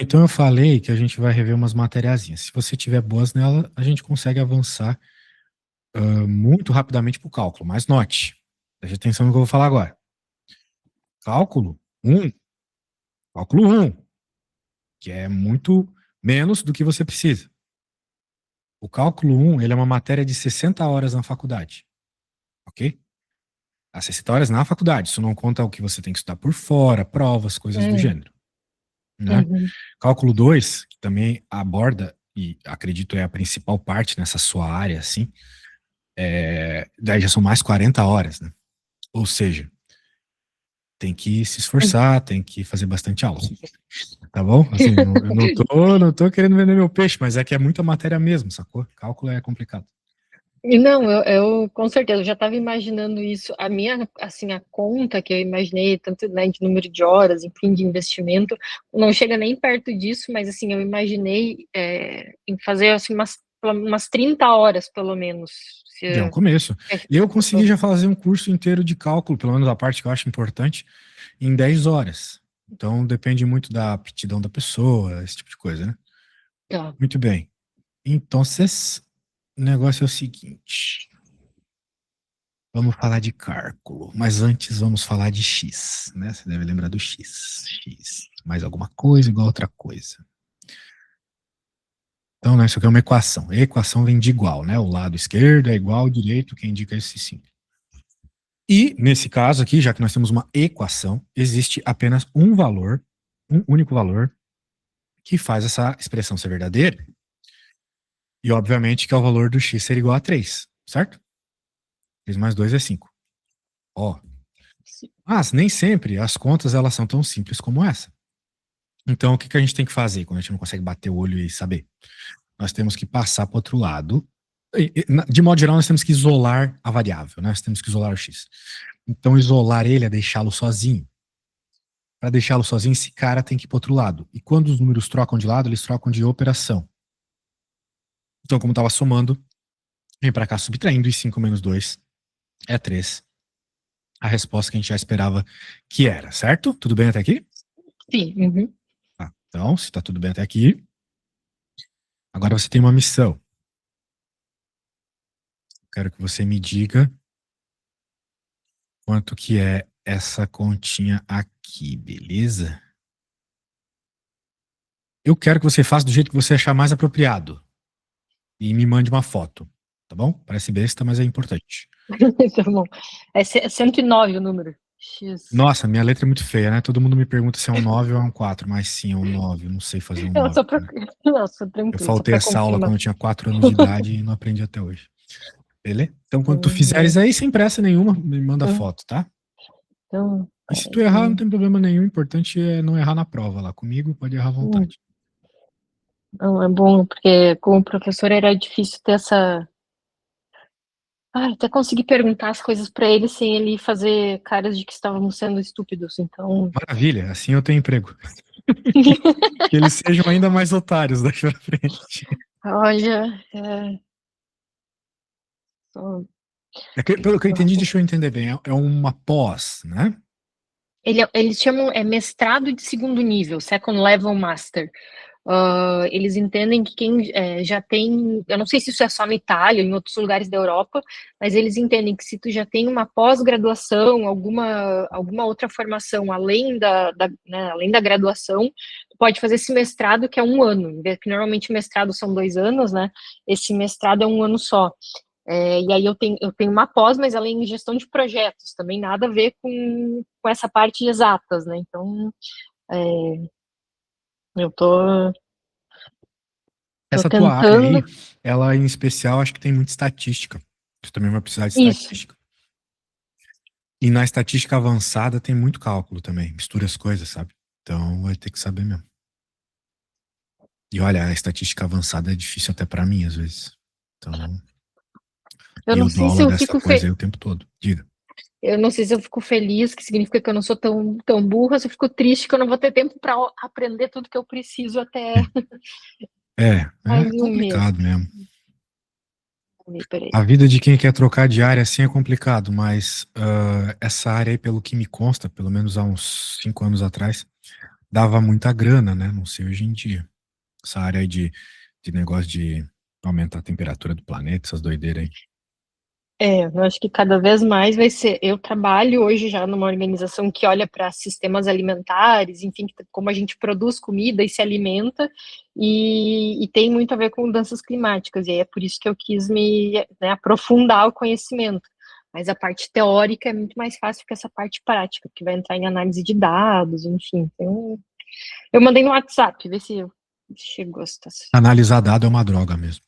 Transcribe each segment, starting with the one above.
Então eu falei que a gente vai rever umas materiazinhas. Se você tiver boas nela, a gente consegue avançar muito rapidamente para o cálculo. Mas note, preste atenção no que eu vou falar agora. Cálculo 1, cálculo 1, que é muito menos do que você precisa. O cálculo 1, ele é uma matéria de 60 horas na faculdade, ok? As 60 horas na faculdade, isso não conta o que você tem que estudar por fora, provas, coisas do Hum, gênero, né? uhum. Cálculo 2, que também aborda, e acredito é a principal parte nessa sua área, assim, daí já são mais 40 horas, né? Ou seja, tem que se esforçar, tem que fazer bastante aula, tá bom? Assim, eu não tô querendo vender meu peixe, mas é que é muita matéria mesmo, sacou? Cálculo é complicado. E não, eu com certeza eu já estava imaginando isso. A minha, assim, a conta que eu imaginei, tanto, né, de número de horas, enfim, de investimento, não chega nem perto disso, mas assim, eu imaginei em fazer assim, umas 30 horas, pelo menos. Já é um Se, começo. Eu consegui já fazer um curso inteiro de cálculo, pelo menos a parte que eu acho importante, em 10 horas. Então depende muito da aptidão da pessoa, esse tipo de coisa, né? tá. Muito bem. Então, o negócio é o seguinte. Vamos falar de cálculo, mas antes vamos falar de X, né? Você deve lembrar do X. X. Mais alguma coisa igual outra coisa. Então, né, isso aqui é uma equação. A equação vem de igual, né? O lado esquerdo é igual ao direito, que indica esse sim. E, nesse caso aqui, já que nós temos uma equação, existe apenas um valor, um único valor, que faz essa expressão ser verdadeira. E, obviamente, que é o valor do x ser igual a 3, certo? 3 mais 2 é 5. Ó. Mas nem sempre as contas elas são tão simples como essa. Então, o que a gente tem que fazer quando a gente não consegue bater o olho e saber? Nós temos que passar para o outro lado. De modo geral, nós temos que isolar a variável, né? Nós temos que isolar o x. Então, isolar ele é deixá-lo sozinho. Para deixá-lo sozinho, esse cara tem que ir para o outro lado. E quando os números trocam de lado, eles trocam de operação. Então, como estava somando, vem para cá subtraindo, e 5 menos 2 é 3. A resposta que a gente já esperava que era, certo? Tudo bem até aqui? Sim, uhum. Tá. Então, se está tudo bem até aqui, agora você tem uma missão. Quero que você me diga quanto que é essa continha aqui, beleza? Eu quero que você faça do jeito que você achar mais apropriado. E me mande uma foto, tá bom? Parece besta, mas é importante. Tá bom. É 109 o número. X. Nossa, minha letra é muito feia, né? Todo mundo me pergunta se é um 9 ou é um 4, mas sim, é um 9. Eu não sei fazer um Eu 9. só pra, não, só Eu tranquilo, só faltei para essa aula confirmar. quando eu tinha 4 anos de idade e não aprendi até hoje. Beleza? Então, quando tu fizeres Uhum. aí, sem pressa nenhuma, me manda foto, tá? Então, E se tu errar, não tem problema nenhum. O importante é não errar na prova lá. Comigo, pode errar à hum, vontade. não, é bom, porque como professor era difícil ter essa. Até conseguir perguntar as coisas para ele sem ele fazer caras de que estávamos sendo estúpidos. Então, Maravilha, assim eu tenho emprego. Que eles sejam ainda mais otários daqui pra frente. olha, só- Pelo que eu entendi, deixa eu entender bem, é uma pós, né? eles chamam mestrado de segundo nível, second level master. Eles entendem que quem já tem, eu não sei se isso é só na Itália ou em outros lugares da Europa, mas eles entendem que se tu já tem uma pós-graduação, alguma outra formação além da graduação, tu pode fazer esse mestrado que é um ano, que normalmente o mestrado são 2 anos, né? Esse mestrado é um ano só. E aí eu tenho uma pós, mas ela é em gestão de projetos, também nada a ver com essa parte de exatas, né? Então, eu tô Essa tua área tentando aí, ela em especial, acho que tem muita estatística. Você também vai precisar de isso. estatística. E na estatística avançada tem muito cálculo também, mistura as coisas, sabe? Então vai ter que saber mesmo. E olha, a estatística avançada é difícil até pra mim, às vezes. Então, Eu e não eu dou sei se aula eu dessa fico coisa aí o tempo todo. Diga. eu não sei se eu fico feliz, que significa que eu não sou tão burra, se eu fico triste que eu não vou ter tempo para aprender tudo que eu preciso até É mais de um mês. complicado mesmo. Peraí. A vida de quem quer trocar de área assim é complicado, mas essa área aí, pelo que me consta, pelo menos há uns 5 anos atrás, dava muita grana, né? Não sei hoje em dia. Essa área aí de negócio de aumentar a temperatura do planeta, essas doideiras aí. Eu acho que cada vez mais vai ser. Eu trabalho hoje já numa organização que olha para sistemas alimentares, enfim, como a gente produz comida e se alimenta, e tem muito a ver com mudanças climáticas, e aí é por isso que eu quis né, aprofundar o conhecimento. Mas a parte teórica é muito mais fácil que essa parte prática, que vai entrar em análise de dados, enfim. Então, eu mandei no WhatsApp, ver se chegou a situação. Analisar dado é uma droga mesmo.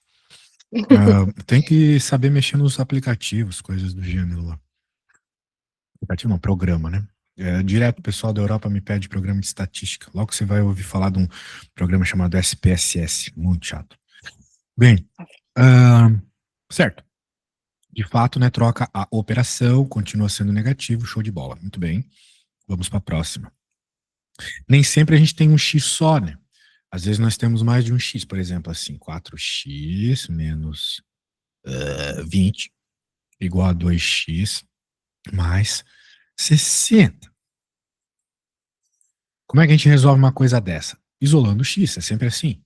Tem que saber mexer nos aplicativos, coisas do gênero lá. Aplicativo não, programa, né? Direto o pessoal da Europa me pede programa de estatística. Logo você vai ouvir falar de um programa chamado SPSS, muito chato. Bem, certo. De fato, né, troca a operação, continua sendo negativo, show de bola. Muito bem. Vamos para a próxima. Nem sempre a gente tem um x só, né? Às vezes nós temos mais de um x, por exemplo, assim, 4x menos 20 igual a 2x mais 60. Como é que a gente resolve uma coisa dessa? Isolando o x, é sempre assim.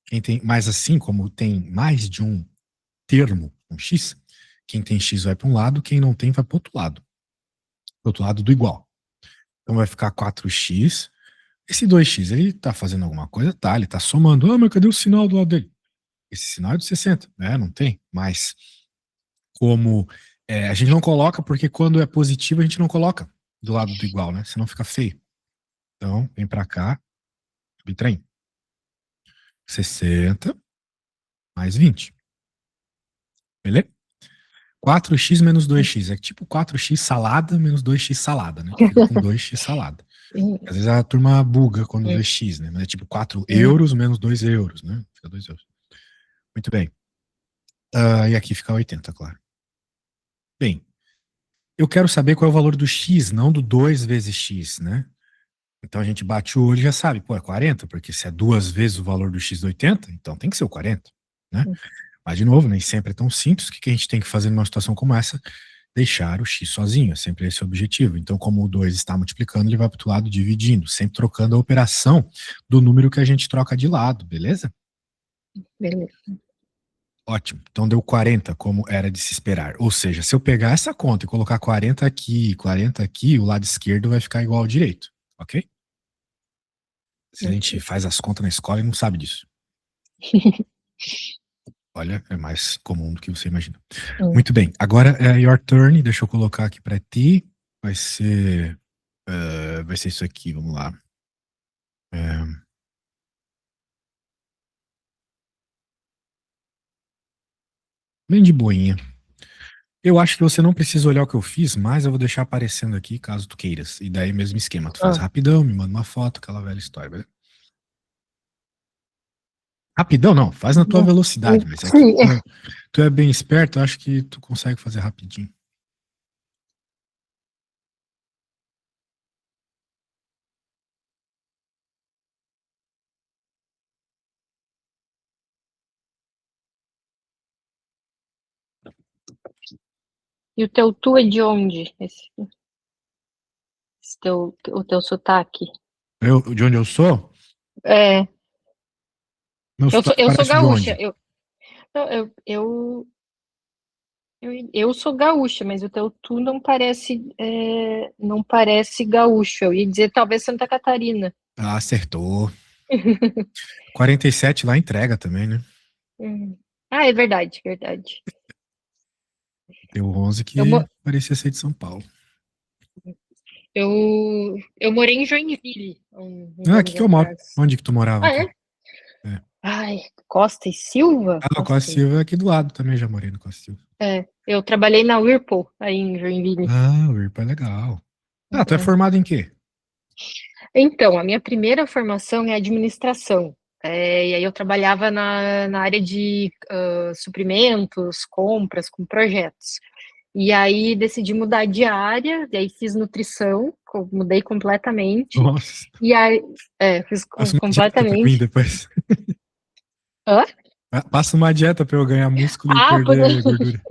Quem tem mais assim, como tem mais de um termo, um x, quem tem x vai para um lado, quem não tem vai para o outro lado do igual. Então vai ficar 4x. Esse 2x, ele tá fazendo alguma coisa? Tá, ele tá somando. Ah, mas cadê o sinal do lado dele? Esse sinal é de 60, né? Não tem. Mas como a gente não coloca, porque quando é positivo a gente não coloca do lado do igual, né? Senão fica feio. Então, vem pra cá, subtrem. 60 mais 20. Beleza? 4x menos 2x. É tipo 4x salada menos 2x salada, né? Fica com 2x salada. Às vezes a turma buga quando vê x, né? Mas é tipo 4 euros menos 2 euros, né? Fica 2 euros. Muito bem. E aqui fica 80, claro. Bem, eu quero saber qual é o valor do x, não do 2 vezes x, né? Então a gente bate o olho e já sabe, pô, é 40, porque se é 2 vezes o valor do x do 80, então tem que ser o 40, né? Mas, de novo, nem sempre é tão simples. O que a gente tem que fazer numa situação como essa? Deixar o x sozinho, é sempre esse o objetivo. Então, como o 2 está multiplicando, ele vai para o outro lado dividindo, sempre trocando a operação do número que a gente troca de lado, beleza? Beleza. Ótimo. Então deu 40, como era de se esperar. Ou seja, se eu pegar essa conta e colocar 40 aqui, 40 aqui, o lado esquerdo vai ficar igual ao direito, ok? Se a gente faz as contas na escola e não sabe disso. Olha, é mais comum do que você imagina. Muito bem. Agora é your turn. Deixa eu colocar aqui para ti. Vai ser isso aqui. Vamos lá. Bem de boinha. Eu acho que você não precisa olhar o que eu fiz, mas eu vou deixar aparecendo aqui caso tu queiras. E daí mesmo esquema. Tu faz rapidão, me manda uma foto, aquela velha história, beleza? Rapidão não, faz na tua velocidade, mas é que tu é bem esperto, eu acho que tu consegue fazer rapidinho. E o teu tu é de onde? O teu sotaque? De onde eu sou? É. Meu sotaque Eu sou parece de gaúcha. onde? Eu sou gaúcha, mas o teu tu não parece gaúcho. Eu ia dizer talvez Santa Catarina. Ah, acertou. 47 lá entrega também, né? Ah, é verdade, verdade. Tem o 11 que parecia ser de São Paulo. Eu morei em Joinville. Aqui que eu moro. Onde que tu morava? Ah, é? Ai, Costa e Silva? Costa e Silva é aqui do lado também, já morei no Costa e Silva. Eu trabalhei na Whirlpool, aí em Joinville. O Whirlpool é legal. Tu é formado em quê? Então, a minha primeira formação é administração. E aí eu trabalhava na área de suprimentos, compras, com projetos. E aí decidi mudar de área, e aí fiz nutrição, mudei completamente. Nossa. E aí, fiz Passa uma dieta pra mim completamente. depois. Hã? Passa uma dieta pra eu ganhar músculo e perder gordura.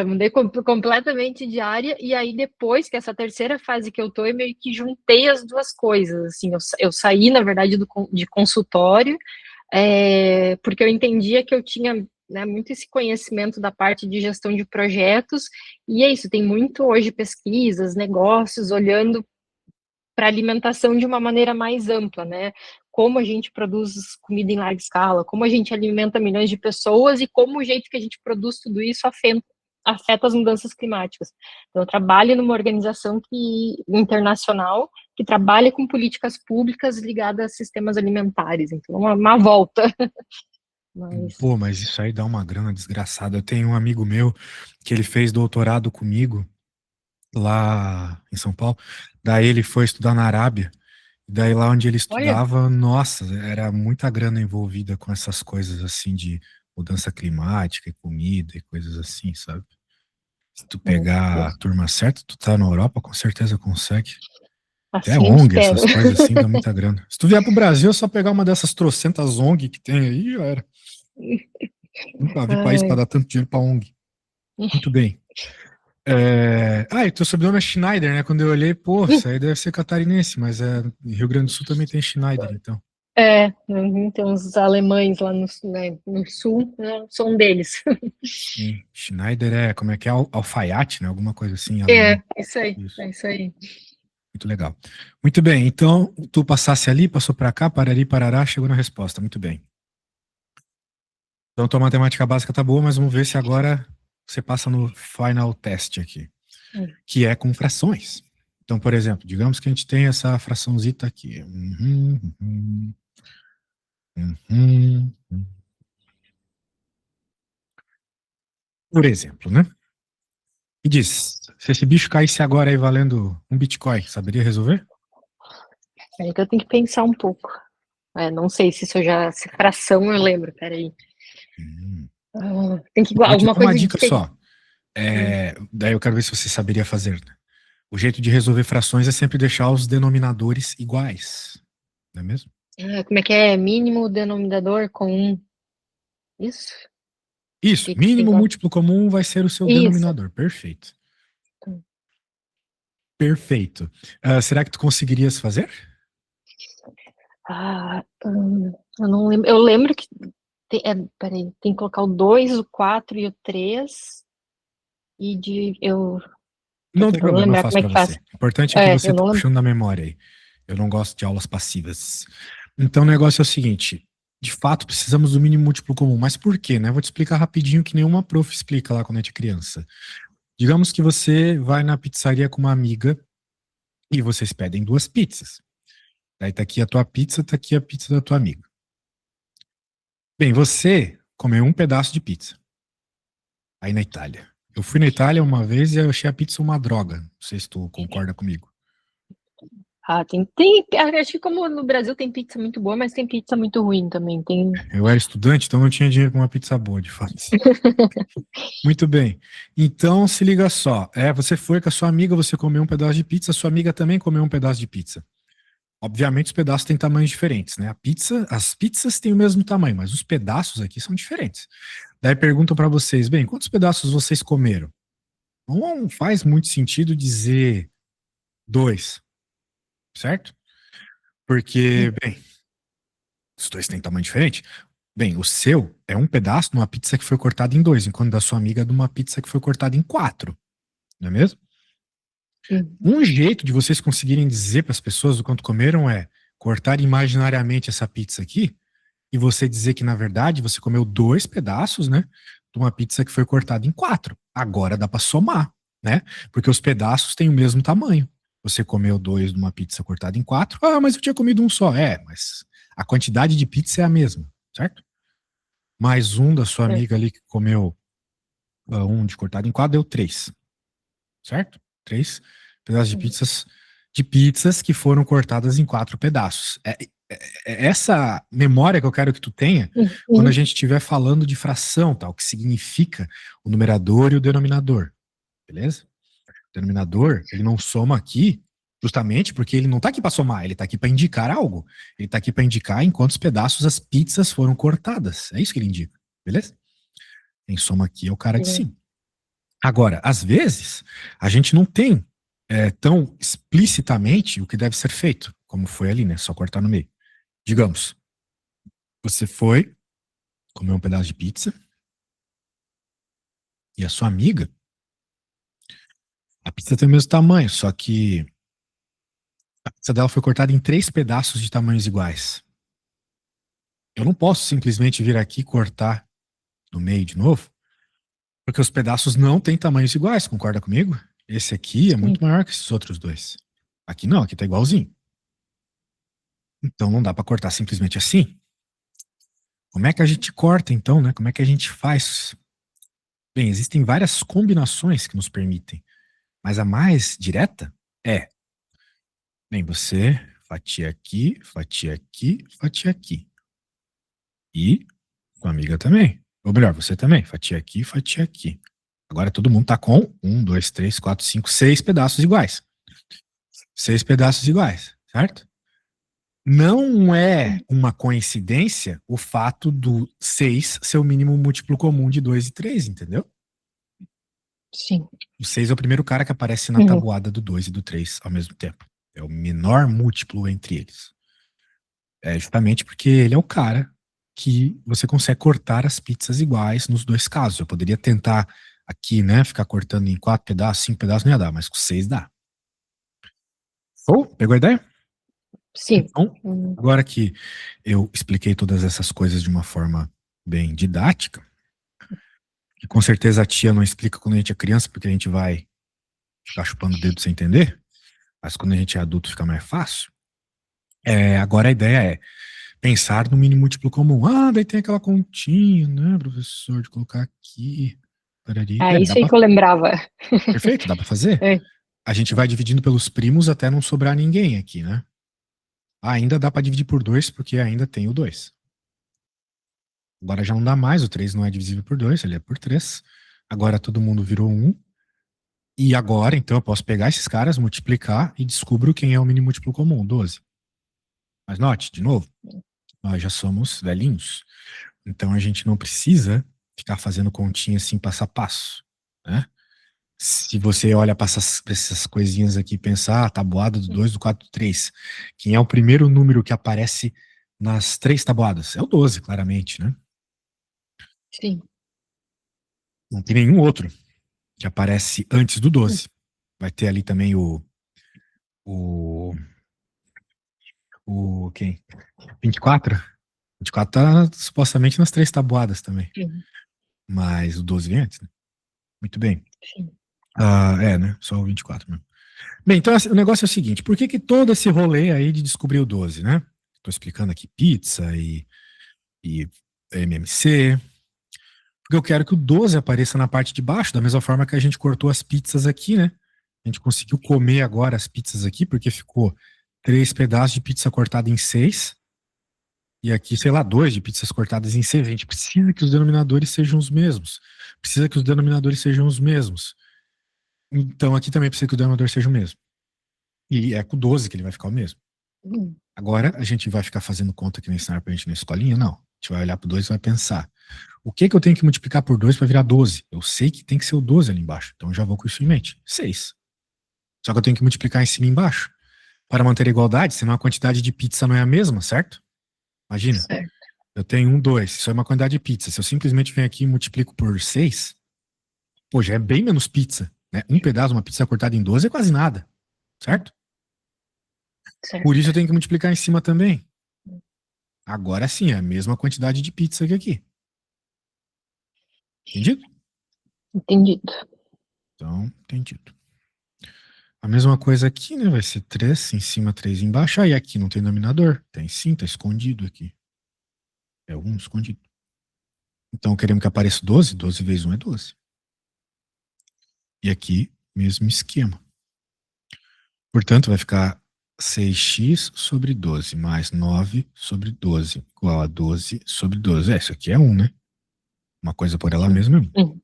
Mudei completamente de área, e aí depois que essa terceira fase que eu tô, eu meio que juntei as duas coisas, assim, eu saí, na verdade, de consultório, porque eu entendia que eu tinha, né, muito esse conhecimento da parte de gestão de projetos, e é isso, tem muito hoje pesquisas, negócios, olhando para alimentação de uma maneira mais ampla, né? Como a gente produz comida em larga escala, como a gente alimenta milhões de pessoas e como o jeito que a gente produz tudo isso afeta as mudanças climáticas. Então, eu trabalho numa organização internacional que trabalha com políticas públicas ligadas a sistemas alimentares. Então, uma volta. Mas, Pô, mas isso aí dá uma grana desgraçada. Eu tenho um amigo meu que ele fez doutorado comigo lá em São Paulo. Daí ele foi estudar na Arábia. Daí lá onde ele olha, estudava, nossa, era muita grana envolvida com essas coisas assim de mudança climática e comida e coisas assim, sabe? Se tu pegar a turma certa, tu tá na Europa, com certeza consegue. Até assim ONG, espero. essas coisas assim, dá muita grana. Se tu vier pro Brasil, é só pegar uma dessas trocentas ONG que tem aí, já era. Nunca vi país para Ai. dar tanto dinheiro pra ONG. Muito bem. E teu sobrenome é Schneider, né? Quando eu olhei, pô, isso aí deve ser catarinense, mas Rio Grande do Sul também tem Schneider, então. Tem uns alemães lá no sul, né, sou um deles. Sim, Schneider como é que é? Alfaiate, né? Alguma coisa assim, em alemão. Isso aí, Isso, é isso aí. muito legal. Muito bem, então tu passasse ali, passou pra cá, parari, parará, chegou na resposta. Muito bem. Então tua matemática básica tá boa, mas vamos ver se agora você passa no final test aqui, que é com frações. Então, por exemplo, digamos que a gente tem essa fraçãozita aqui. Uhum. Por exemplo, né? E diz, se esse bicho caísse agora aí valendo um Bitcoin, saberia resolver? Aí que eu tenho que pensar um pouco. Não sei se isso já, se fração eu lembro, peraí. Hum. Tem que Eu igual, vou te alguma dar uma coisa de dica ser. só. Daí eu quero ver se você saberia fazer, né? O jeito de resolver frações é sempre deixar os denominadores iguais, não é mesmo? Como é que é? Mínimo denominador com um. Isso? O Isso, que que tem mínimo que. múltiplo comum vai ser o seu Isso. denominador. Perfeito. Perfeito. Será que tu conseguirias fazer? Eu não lembro. Eu lembro que. Peraí, tem que colocar o 2, o 4 e o 3. E de. Tô Não tem tentando problema, eu lembrar como faço é para que faz. você. O importante é que você Eu tá não lembro. puxando da memória aí. Eu não gosto de aulas passivas. Então o negócio é o seguinte: de fato, precisamos do mínimo múltiplo comum. Mas por quê, né? Vou te explicar rapidinho que nenhuma prof explica lá quando a gente é criança. Digamos que você vai na pizzaria com uma amiga e vocês pedem duas pizzas. Daí tá aqui a tua pizza, tá aqui a pizza da tua amiga. Bem, você comeu um pedaço de pizza aí na Itália. Eu fui na Itália uma vez e eu achei a pizza uma droga. Não sei se tu concorda comigo. Acho que como no Brasil tem pizza muito boa, mas tem pizza muito ruim também. Tem. Eu era estudante, então não tinha dinheiro para uma pizza boa, de fato. Muito bem. Então, se liga só. Você foi com a sua amiga, você comeu um pedaço de pizza, a sua amiga também comeu um pedaço de pizza. Obviamente, os pedaços têm tamanhos diferentes, né? As pizzas têm o mesmo tamanho, mas os pedaços aqui são diferentes. Daí perguntam para vocês, bem, quantos pedaços vocês comeram? Não faz muito sentido dizer dois, certo? Porque, bem, os dois têm tamanho diferente. Bem, o seu é um pedaço de uma pizza que foi cortada em dois, enquanto da sua amiga é de uma pizza que foi cortada em quatro, não é mesmo? Uhum. Um jeito de vocês conseguirem dizer para as pessoas o quanto comeram é cortar imaginariamente essa pizza aqui e você dizer que, na verdade, você comeu dois pedaços, né? De uma pizza que foi cortada em quatro. Agora dá para somar, né? Porque os pedaços têm o mesmo tamanho. Você comeu dois de uma pizza cortada em quatro. Ah, mas eu tinha comido um só. Mas a quantidade de pizza é a mesma, certo? Mais um da sua É. amiga ali que comeu um de cortado em quatro deu três, certo? Três pedaços de pizzas que foram cortadas em quatro pedaços. Essa memória que eu quero que tu tenha quando a Uhum. gente estiver falando de fração, tal, que significa o numerador e o denominador, beleza? O denominador, ele não soma aqui justamente porque ele não está aqui para somar, ele está aqui para indicar algo. Ele está aqui para indicar em quantos pedaços as pizzas foram cortadas. É isso que ele indica, beleza? Quem soma aqui é o cara de cima. Agora, às vezes, a gente não tem tão explicitamente o que deve ser feito, como foi ali, né? Só cortar no meio. Digamos, você foi comer um pedaço de pizza e a sua amiga, a pizza tem o mesmo tamanho, só que a pizza dela foi cortada em 3 pedaços de tamanhos iguais. Eu não posso simplesmente vir aqui e cortar no meio de novo, porque os pedaços não têm tamanhos iguais, concorda comigo? Esse aqui é Sim. muito maior que esses outros dois. Aqui não, aqui tá igualzinho. Então não dá para cortar simplesmente assim. Como é que a gente corta então, né? Como é que a gente faz? Bem, existem várias combinações que nos permitem, mas a mais direta é, bem, você fatia aqui, fatia aqui, fatia aqui. E sua amiga também. Ou melhor, você também, fatia aqui, fatia aqui. Agora todo mundo tá com 6 pedaços iguais. 6 pedaços iguais, certo? Não é uma coincidência o fato do 6 ser o mínimo múltiplo comum de 2 e 3, entendeu? Sim. O 6 é o primeiro cara que aparece na Uhum. tabuada do 2 e do 3 ao mesmo tempo. É o menor múltiplo entre eles. É justamente porque ele é o cara que você consegue cortar as pizzas iguais nos dois casos. Eu poderia tentar aqui, né, ficar cortando em 4 pedaços, 5 pedaços, não ia dar, mas com 6 dá. Ou, pegou a ideia? Sim. Então, agora que eu expliquei todas essas coisas de uma forma bem didática, que com certeza a tia não explica quando a gente é criança, porque a gente vai ficar chupando o dedo sem entender, mas quando a gente é adulto fica mais fácil. Agora a ideia é pensar no mínimo múltiplo comum. Ah, daí tem aquela continha, né, professor, de colocar aqui. Parari. Dá Isso aí pra... que eu lembrava. Perfeito, dá pra fazer. É. A gente vai dividindo pelos primos até não sobrar ninguém aqui, né? Ainda dá pra dividir por 2, porque ainda tem o 2. Agora já não dá mais, o 3 não é divisível por 2, ele é por 3. Agora todo mundo virou 1. E agora, então, eu posso pegar esses caras, multiplicar e descubro quem é o mínimo múltiplo comum, 12. Mas note, de novo, nós já somos velhinhos. Então a gente não precisa ficar fazendo continha assim passo a passo, né? Se você olha para essas coisinhas aqui e pensar, tabuada do 2, do 4, do 3, quem é o primeiro número que aparece nas 3 tabuadas? É o 12, claramente, né? Sim. Não tem nenhum outro que aparece antes do 12. Vai ter ali também o, quem? 24? 24 tá supostamente nas 3 tabuadas também. Sim. Mas o 12 vem antes, né? Muito bem. Sim. Né? Só o 24 mesmo. Bem, então o negócio é o seguinte: por que todo esse rolê aí de descobrir o 12, né? Tô explicando aqui pizza e MMC. Porque eu quero que o 12 apareça na parte de baixo, da mesma forma que a gente cortou as pizzas aqui, né? A gente conseguiu comer agora as pizzas aqui, porque ficou 3 pedaços de pizza cortada em 6. E aqui, sei lá, 2 de pizzas cortadas em 6. A gente precisa que os denominadores sejam os mesmos. Precisa que os denominadores sejam os mesmos. Então aqui também precisa que o denominador seja o mesmo. E é com o 12 que ele vai ficar o mesmo. Agora a gente vai ficar fazendo conta que nem ensinaram pra gente na escolinha? Não. A gente vai olhar pro 2 e vai pensar: o que eu tenho que multiplicar por 2 para virar 12? Eu sei que tem que ser o 12 ali embaixo. Então eu já vou com isso em mente. 6. Só que eu tenho que multiplicar em cima e embaixo. Para manter a igualdade, senão a quantidade de pizza não é a mesma, certo? Imagina. Certo. Eu tenho 1, 2. Isso é uma quantidade de pizza. Se eu simplesmente venho aqui e multiplico por 6, pô, já é bem menos pizza. Né? Um pedaço, uma pizza cortada em 12 é quase nada. Certo? Por Certo. isso eu tenho que multiplicar em cima também. Agora sim, é a mesma quantidade de pizza que aqui. Entendido? Entendido. Então, entendido. A mesma coisa aqui, né? Vai ser 3 em cima, 3 embaixo. Aí aqui não tem denominador. Tem sim, tá escondido aqui. É 1 escondido. Então queremos que apareça 12. 12 vezes 1 é 12. E aqui, mesmo esquema. Portanto, vai ficar 6x sobre 12 mais 9 sobre 12 igual a 12 sobre 12. Isso aqui é 1, né? Uma coisa por ela mesma é 1.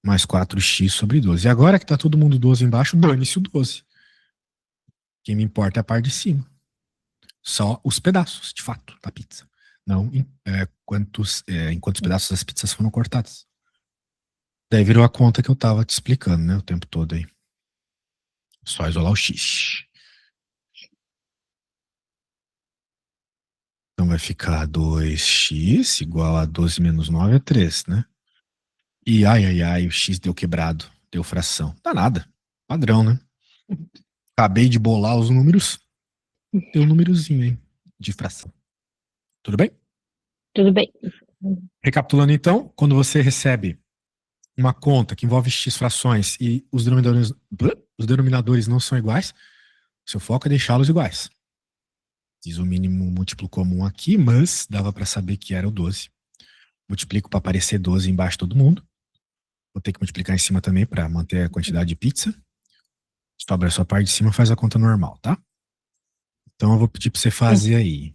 Mais 4x sobre 12. E agora que tá todo mundo 12 embaixo, dane-se o 12. Quem me importa é a parte de cima. Só os pedaços, de fato, da pizza. Não em quantos pedaços as pizzas foram cortadas. Daí virou a conta que eu tava te explicando, né? O tempo todo aí. Só isolar o x. Então vai ficar 2x igual a 12 menos 9 é 3, né? E ai, ai, ai, o x deu quebrado, deu fração. Dá nada. Padrão, né? Acabei de bolar os números, deu um númerozinho, hein? De fração. Tudo bem? Tudo bem. Recapitulando então, quando você recebe uma conta que envolve x frações e os denominadores não são iguais, seu foco é deixá-los iguais. Fiz o mínimo múltiplo comum aqui, mas dava para saber que era o 12. Multiplico para aparecer 12 embaixo de todo mundo. Vou ter que multiplicar em cima também para manter a quantidade de pizza. Sobra a sua parte de cima, faz a conta normal, tá? Então eu vou pedir para você fazer aí.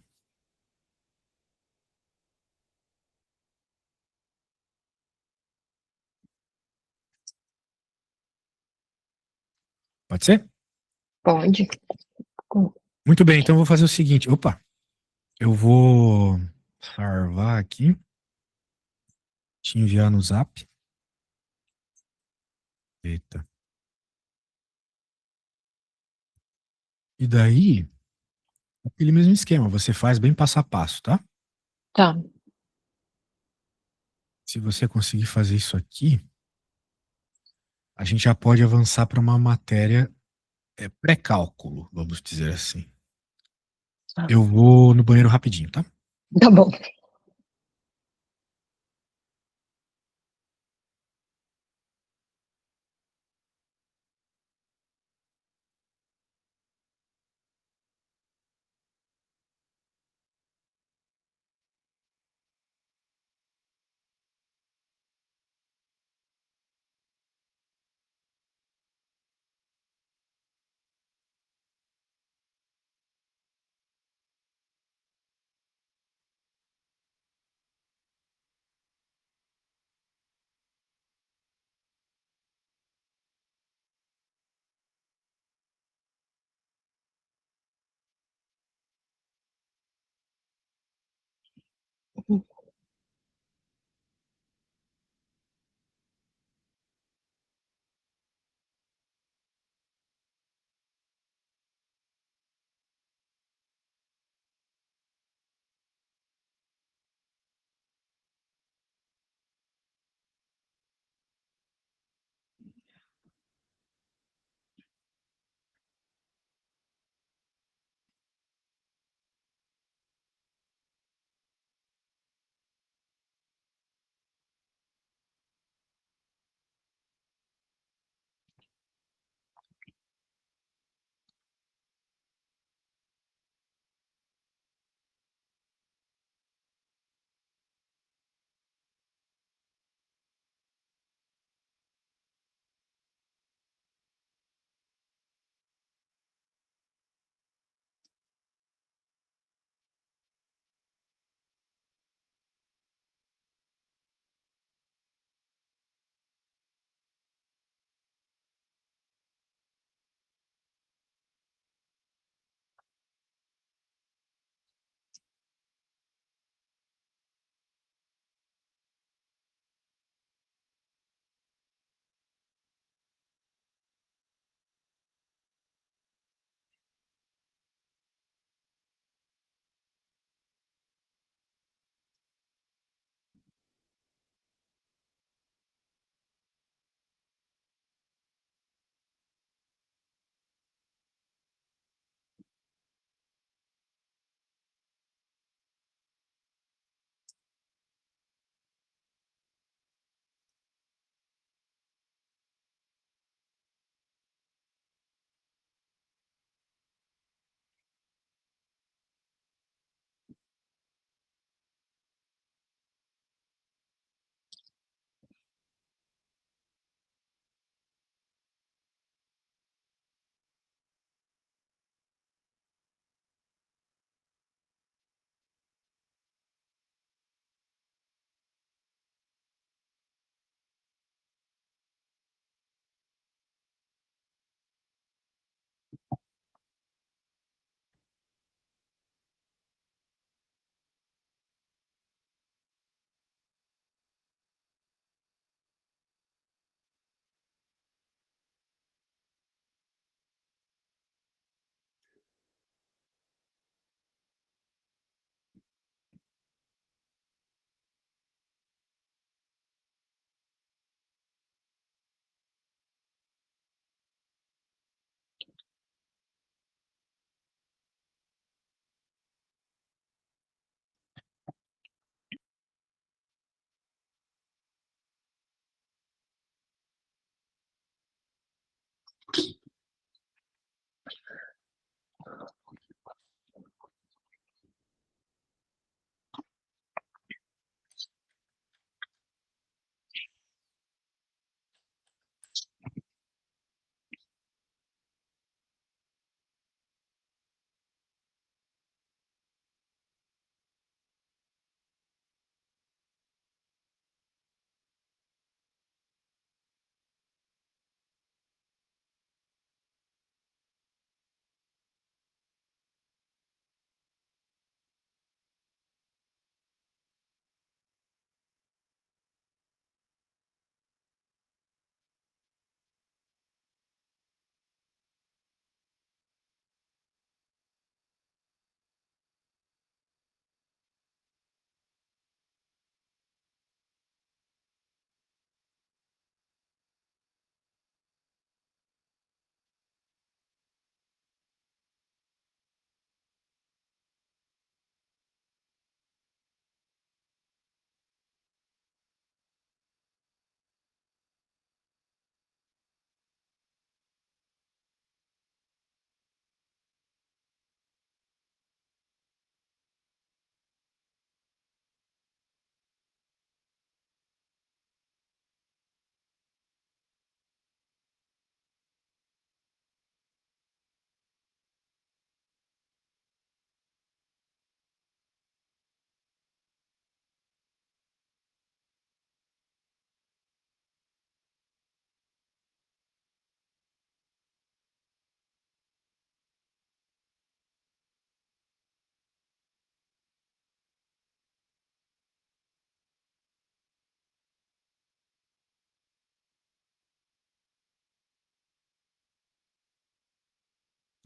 Pode ser? Pode. Muito bem, então eu vou fazer o seguinte. Opa, eu vou salvar aqui, te enviar no zap. Eita. E daí, aquele mesmo esquema, você faz bem passo a passo, tá? Tá. Se você conseguir fazer isso aqui, a gente já pode avançar para uma matéria pré-cálculo, vamos dizer assim. Tá. Eu vou no banheiro rapidinho, tá? Tá bom.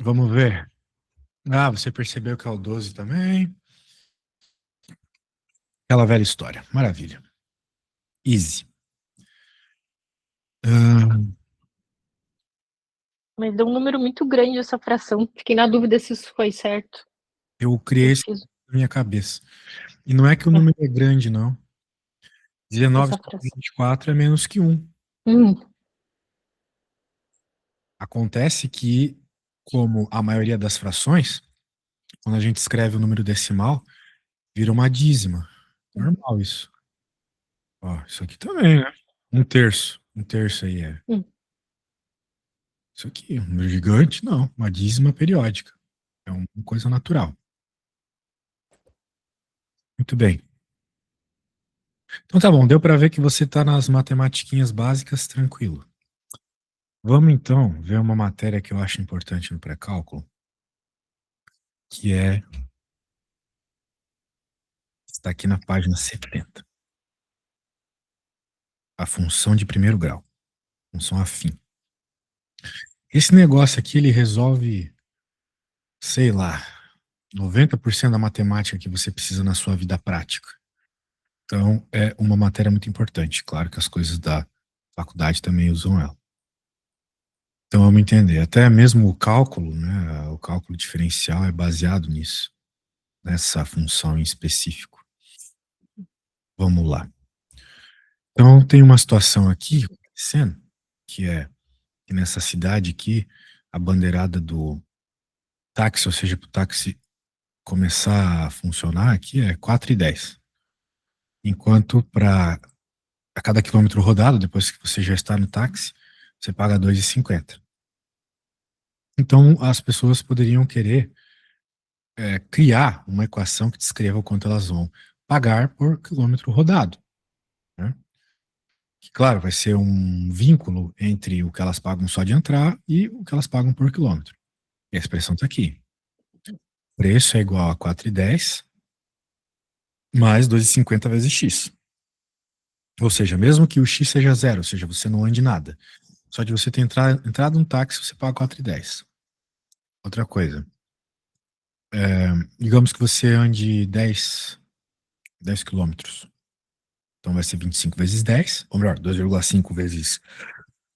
Vamos ver. Ah, você percebeu que é o 12 também. Aquela velha história. Maravilha. Easy. Ah, Mas deu um número muito grande essa fração. Fiquei na dúvida se isso foi certo. eu criei Eu isso fiz na minha cabeça. E não é que o número é grande, não. 19 essa sobre fração. 24 é menos que 1. Hum, Acontece que, como a maioria das frações, quando a gente escreve o número decimal, vira uma dízima. Normal isso. Ó, isso aqui também, né? Um terço. Um terço aí é. hum. Isso aqui, um número gigante, não. Uma dízima periódica. É uma coisa natural. Muito bem. Então tá bom, deu para ver que você tá nas matematiquinhas básicas tranquilo. Vamos então ver uma matéria que eu acho importante no pré-cálculo, que está aqui na página 70. A função de primeiro grau, função afim. Esse negócio aqui, ele resolve, sei lá, 90% da matemática que você precisa na sua vida prática. Então, é uma matéria muito importante. Claro que as coisas da faculdade também usam ela. Então, vamos entender. Até mesmo o cálculo, né, o cálculo diferencial é baseado nisso, nessa função em específico. Vamos lá. Então, tem uma situação aqui acontecendo, que é que nessa cidade aqui, a bandeirada do táxi, ou seja, para o táxi começar a funcionar aqui, é 4,10. Enquanto para a cada quilômetro rodado, depois que você já está no táxi, você paga 2,50. Então, as pessoas poderiam querer criar uma equação que descreva o quanto elas vão pagar por quilômetro rodado, né? Que, claro, vai ser um vínculo entre o que elas pagam só de entrar e o que elas pagam por quilômetro. E a expressão está aqui. Preço é igual a 4,10 mais 2,50 vezes x. Ou seja, mesmo que o x seja zero, ou seja, você não ande nada. Só de você ter entrado num táxi, você paga 4,10. Outra coisa. Digamos que você ande 10 quilômetros. Então vai ser 25 vezes 10, ou melhor, 2,5 vezes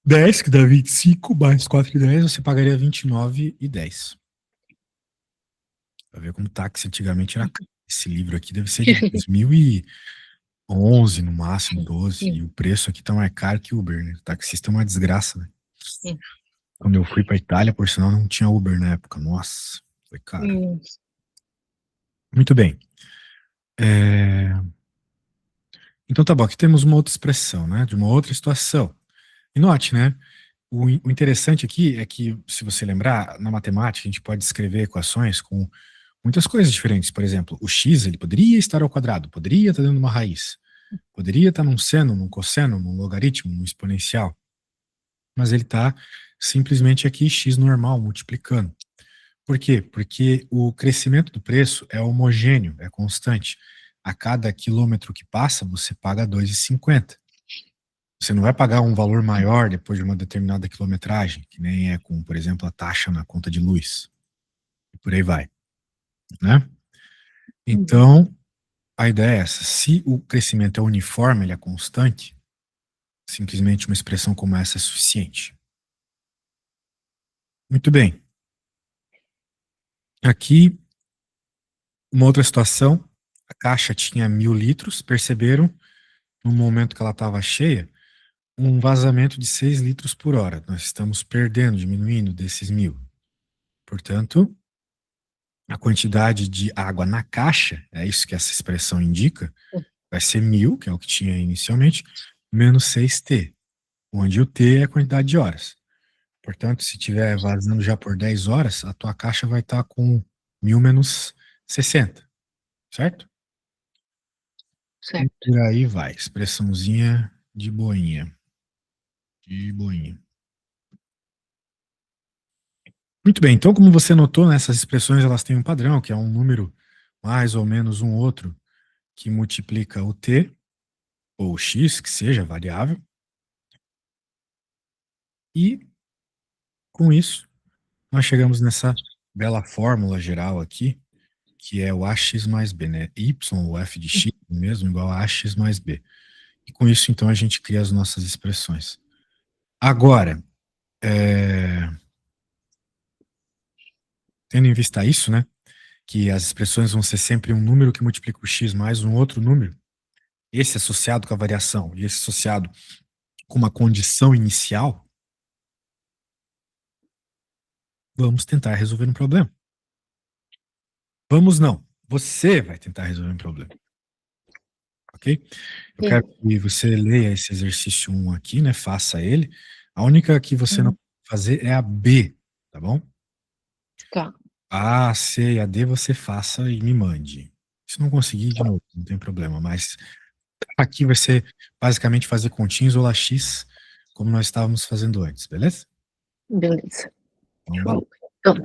10, que dá 25, mais 4,10, você pagaria 29,10. Pra ver como táxi antigamente era caro. Esse livro aqui deve ser de 2011, no máximo, 12. E o preço aqui tá mais caro que Uber, né? O taxista é uma desgraça, né? Quando eu fui pra Itália, por sinal, não tinha Uber na época. Nossa, foi caro. Muito bem. Então tá bom, aqui temos uma outra expressão, né? De uma outra situação. E note, né? O interessante aqui é que, se você lembrar, na matemática a gente pode escrever equações com muitas coisas diferentes. Por exemplo, o x ele poderia estar ao quadrado, poderia estar dentro de uma raiz, poderia estar num seno, num cosseno, num logaritmo, num exponencial, mas ele está simplesmente aqui x normal multiplicando. Por quê? Porque o crescimento do preço é homogêneo, é constante. A cada quilômetro que passa, você paga 2,50. Você não vai pagar um valor maior depois de uma determinada quilometragem, que nem é com, por exemplo, a taxa na conta de luz. E por aí vai, né? Então, a ideia é essa. Se o crescimento é uniforme, ele é constante, simplesmente uma expressão como essa é suficiente. Muito bem. Aqui, uma outra situação. A caixa tinha 1.000 litros, perceberam, no momento que ela estava cheia, um vazamento de 6 litros por hora. Nós estamos perdendo, diminuindo desses 1.000. Portanto, a quantidade de água na caixa, é isso que essa expressão indica, vai ser 1.000, que é o que tinha inicialmente, menos 6T, onde o T é a quantidade de horas. Portanto, se estiver vazando já por 10 horas, a tua caixa vai estar com 1.000 menos 60, certo? E Certo. por aí vai, expressãozinha de boinha. De boinha. Muito bem, então como você notou, essas expressões elas têm um padrão, que é um número mais ou menos um outro, que multiplica o t, ou o x, que seja variável, e com isso nós chegamos nessa bela fórmula geral aqui, que é o ax mais b, né? Y, ou f de x, mesmo, igual a ax mais b. E com isso, então, a gente cria as nossas expressões. Agora, tendo em vista isso, né, que as expressões vão ser sempre um número que multiplica o x mais um outro número, esse associado com a variação e esse associado com uma condição inicial, vamos tentar resolver um problema. Vamos não. Você vai tentar resolver um problema. Ok? Eu quero que você leia esse exercício 1 aqui, né? Faça ele. A única que você não pode fazer é a B, tá bom? Tá. A, C e a D você faça e me mande. Se não conseguir, de novo, não tem problema. Mas aqui vai ser basicamente fazer continhas ou X, como nós estávamos fazendo antes, beleza? Beleza. Então, vai lá. Então,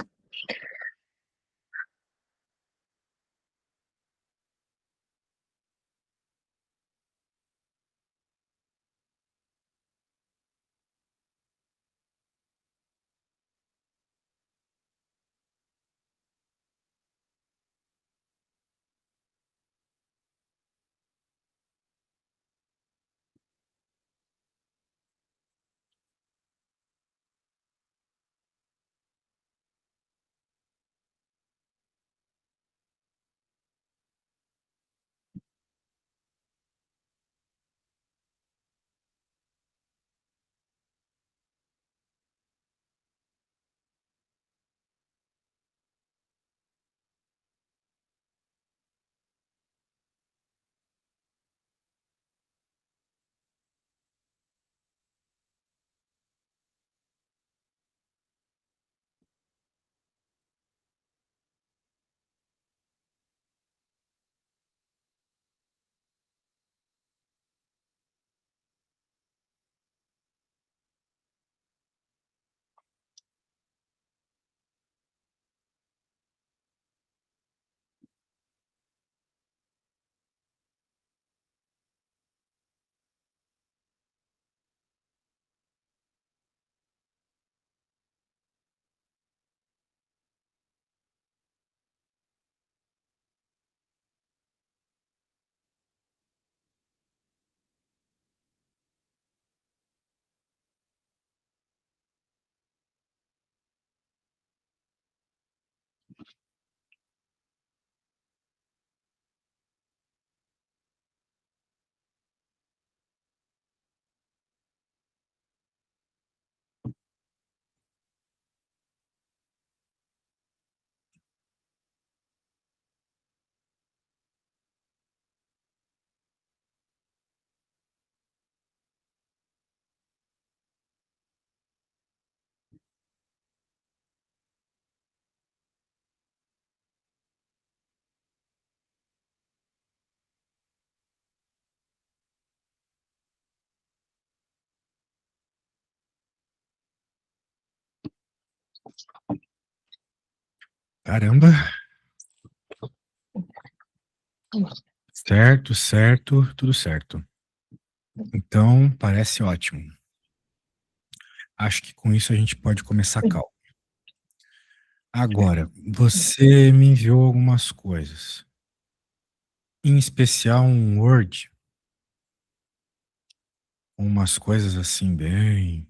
Caramba. Certo, certo, tudo certo. Então, parece ótimo. Acho que com isso a gente pode começar a cálculo. Agora, você me enviou algumas coisas. Em especial um Word. Umas coisas assim, bem.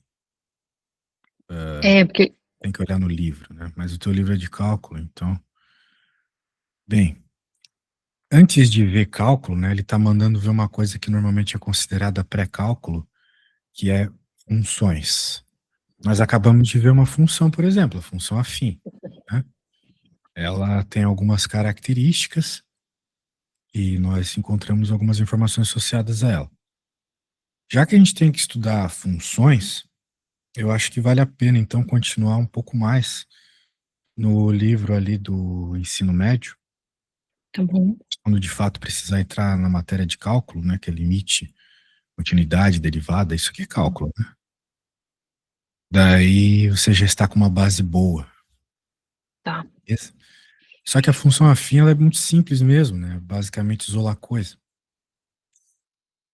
porque Tem que olhar no livro, né? Mas o teu livro é de cálculo, então. Bem, antes de ver cálculo, né? Ele está mandando ver uma coisa que normalmente é considerada pré-cálculo, que é funções. Nós acabamos de ver uma função, por exemplo, a função afim, né? Ela tem algumas características e nós encontramos algumas informações associadas a ela. Já que a gente tem que estudar funções, eu acho que vale a pena, então, continuar um pouco mais no livro ali do ensino médio, tá bom. quando de fato precisar entrar na matéria de cálculo, né, que é limite, continuidade, derivada, isso aqui é cálculo, né? Daí você já está com uma base boa. Tá. Beleza? Só que a função afim ela é muito simples mesmo, né? Basicamente isolar coisa.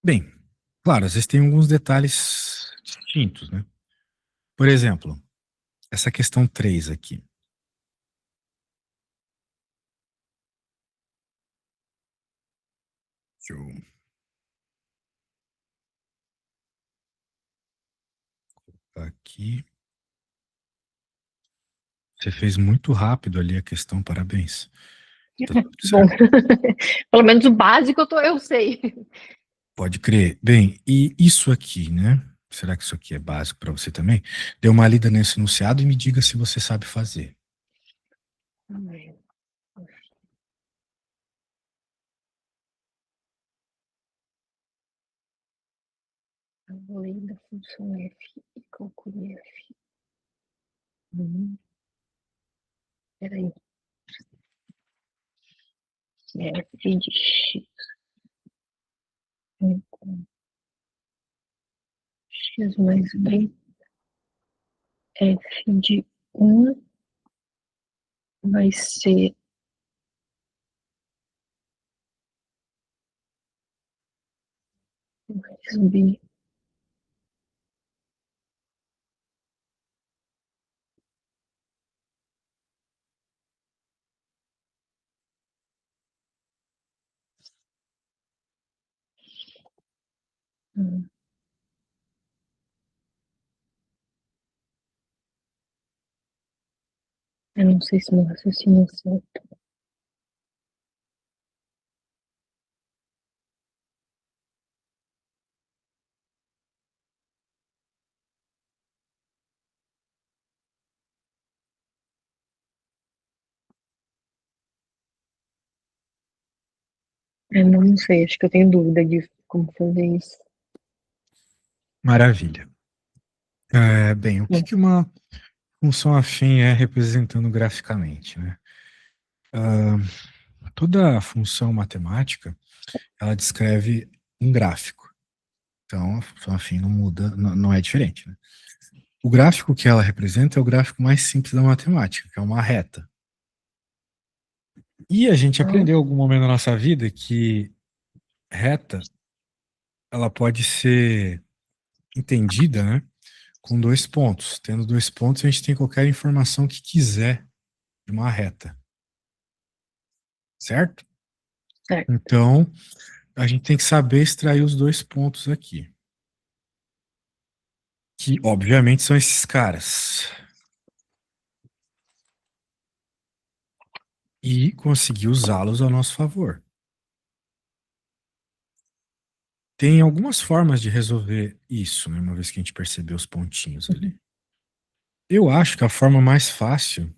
Bem, claro, às vezes tem alguns detalhes distintos, né? Por exemplo, essa questão 3 aqui. Deixa eu colocar aqui. Você fez muito rápido ali a questão, parabéns. Tá tudo Bom, certo. pelo menos o básico eu sei. Pode crer. Bem, e isso aqui, né? Será que isso aqui é básico para você também? Dê uma lida nesse enunciado e me diga se você sabe fazer. Lei da função f e calcule f. Peraí. F de x. X mais b. F de 1 vai ser mais b. Eu não sei se meu raciocínio é certo. Eu não sei, acho que eu tenho dúvida de como fazer isso. Maravilha. Bem, o que que uma função afim é representando graficamente, né? Toda função matemática, ela descreve um gráfico. Então, a função afim não muda, não é diferente, né? O gráfico que ela representa é o gráfico mais simples da matemática, que é uma reta. E a gente aprendeu em algum momento da nossa vida que reta, ela pode ser entendida, né, com 2 pontos. Tendo 2 pontos, a gente tem qualquer informação que quiser de uma reta. Certo? Certo. Então, a gente tem que saber extrair os 2 pontos aqui. Que, obviamente, são esses caras. E conseguir usá-los ao nosso favor. Tem algumas formas de resolver isso, né, uma vez que a gente percebeu os pontinhos ali. Eu acho que a forma mais fácil,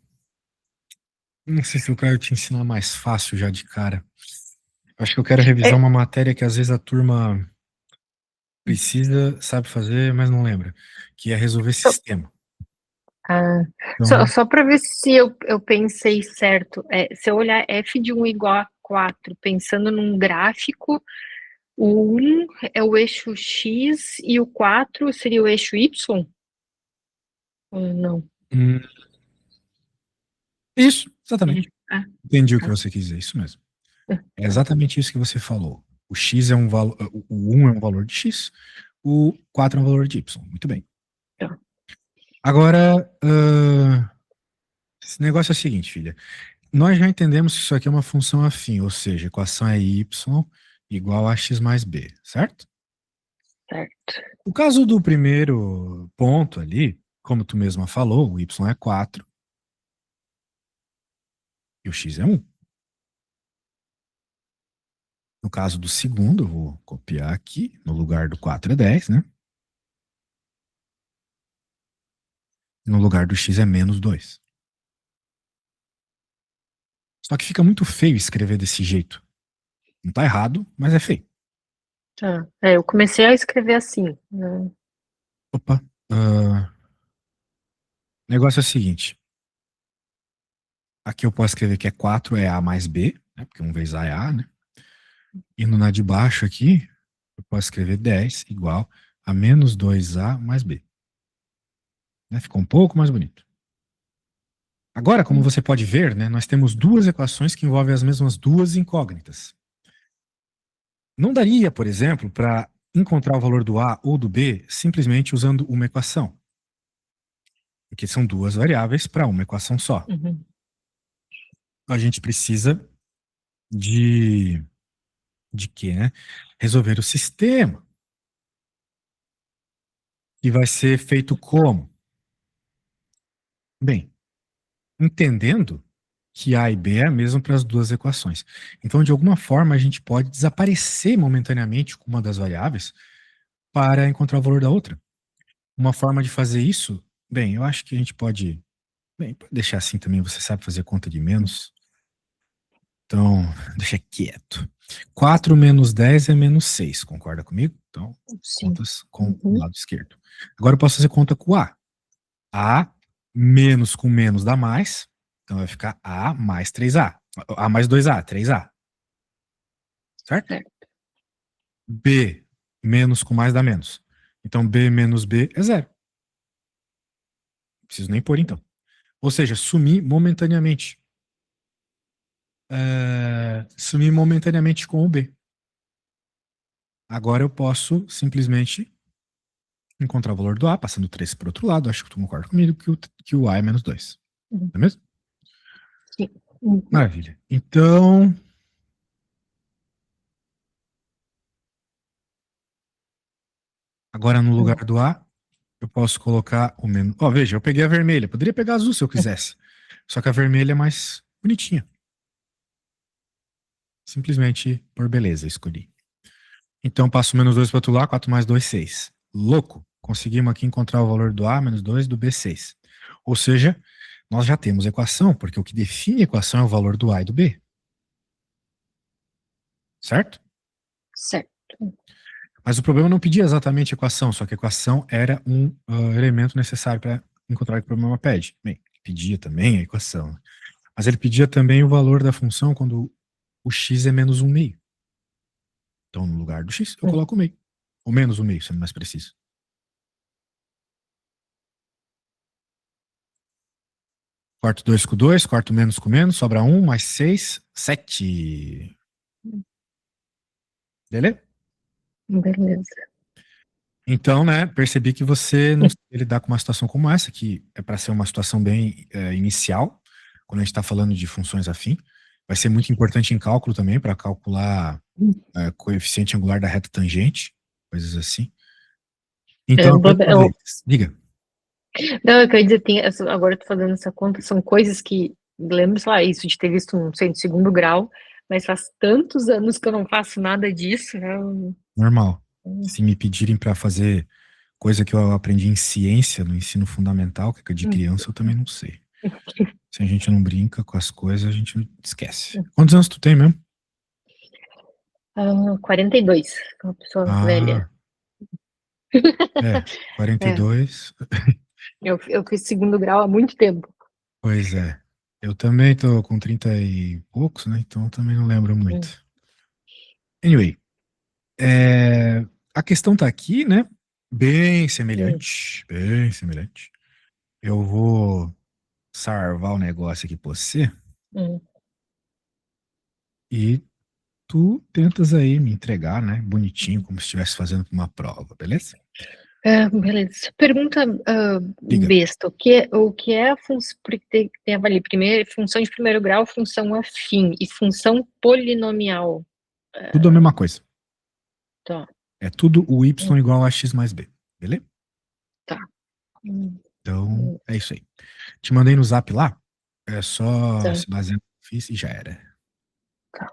não sei se eu quero te ensinar mais fácil já de cara. Acho que eu quero revisar uma matéria que às vezes a turma precisa, sabe fazer, mas não lembra, que é resolver sistema. Então, Só para ver se eu pensei certo, se eu olhar f de 1 igual a 4, pensando num gráfico, o 1 é o eixo x e o 4 seria o eixo y? Ou não? Isso, exatamente. Entendi o que Tá. você quis dizer, isso mesmo. É exatamente isso que você falou. O x é um valor, o 1 é um valor de x, o 4 é um valor de y. Muito bem. Tá. Agora, esse negócio é o seguinte, filha. Nós já entendemos que isso aqui é uma função afim, ou seja, a equação é y igual a x mais b, certo? Certo. O caso do primeiro ponto ali, como tu mesma falou, o y é 4 e o x é 1. No caso do segundo, eu vou copiar aqui, no lugar do 4 é 10, né? No lugar do x é menos 2. Só que fica muito feio escrever desse jeito. Não tá errado, mas é feio. Tá. Eu comecei a escrever assim. Né? Opa. O negócio é o seguinte. Aqui eu posso escrever que é 4 é A mais B, né? Porque 1 vezes A é A, né? E no na de baixo aqui, eu posso escrever 10 igual a menos 2A mais B. Né? Ficou um pouco mais bonito. Agora, como você pode ver, né, nós temos duas equações que envolvem as mesmas duas incógnitas. Não daria, por exemplo, para encontrar o valor do A ou do B simplesmente usando uma equação. porque são duas variáveis para uma equação só. Uhum. A gente precisa de quê, né? Resolver o sistema. E vai ser feito como? Bem, entendendo que A e B é a mesma para as duas equações. Então, de alguma forma, a gente pode desaparecer momentaneamente com uma das variáveis para encontrar o valor da outra. Uma forma de fazer isso, bem, eu acho que a gente pode, bem, pode deixar assim também, você sabe fazer conta de menos. Então, deixa quieto. 4 menos 10 é menos 6, concorda comigo? Então, Sim. contas com o Uhum. lado esquerdo. Agora eu posso fazer conta com A. A menos com menos dá mais, então vai ficar A mais 3A. A mais 2A, 3A. Certo? Certo. B menos com mais dá menos. Então B menos B é zero. Não preciso nem pôr então. Ou seja, sumir momentaneamente. Sumir momentaneamente com o B. Agora eu posso simplesmente encontrar o valor do A, passando 3 para o outro lado. Acho que tu concorda comigo que o A é menos 2. Uhum. Não é mesmo? Sim. Uhum. Maravilha. Então, agora no lugar do A, eu posso colocar o menos. Ó, veja, eu peguei a vermelha. Poderia pegar a azul se eu quisesse. Só que a vermelha é mais bonitinha. Simplesmente por beleza, escolhi. Então passo menos 2 para outro lado, 4 mais 2, 6. Louco! Conseguimos aqui encontrar o valor do A menos 2 do B, 6. Ou seja, nós já temos equação, porque o que define a equação é o valor do A e do B. Certo? Certo. Mas o problema não pedia exatamente a equação, só que a equação era um elemento necessário para encontrar o que o problema pede. Bem, pedia também a equação. Mas ele pedia também o valor da função quando o x é menos um meio. Então, no lugar do x, eu coloco o meio. Ou menos um meio, sendo mais preciso. Corto 2 com 2, corto menos com menos, sobra 1, mais 6, 7. Beleza? Beleza. Então, né, percebi que você não sabe lidar com uma situação como essa, que é para ser uma situação bem inicial, quando a gente está falando de funções afim. Vai ser muito importante em cálculo também, para calcular coeficiente angular da reta tangente, coisas assim. Então, a próxima vez, diga. Não, eu quero dizer, agora eu tô fazendo essa conta, são coisas que, lembro, sei lá, isso de ter visto um, sei, de segundo grau, mas faz tantos anos que eu não faço nada disso, né? Normal. Se me pedirem para fazer coisa que eu aprendi em ciência, no ensino fundamental, que é de criança, eu também não sei. Se a gente não brinca com as coisas, a gente esquece. Quantos anos tu tem mesmo? 42, uma pessoa velha. Ah, 42. Eu fiz segundo grau há muito tempo. Pois é. Eu também tô com 30 e poucos, né? Então eu também não lembro muito. Anyway, a questão tá aqui, né? Bem semelhante. Bem semelhante. Eu vou salvar o negócio aqui pra você Hum. e tu tentas aí me entregar, né? Bonitinho, como se estivesse fazendo uma prova, beleza? Beleza. Pergunta Diga. besta. O que é a função? Porque tem ali primeiro, função de primeiro grau, função afim e função polinomial. Tudo a mesma coisa. Tá. É tudo o y Hum, igual a x mais b, beleza? tá. Hum, Então, é isso aí. Te mandei no zap lá, é só tá. se basear no que eu fiz e já era. Tá.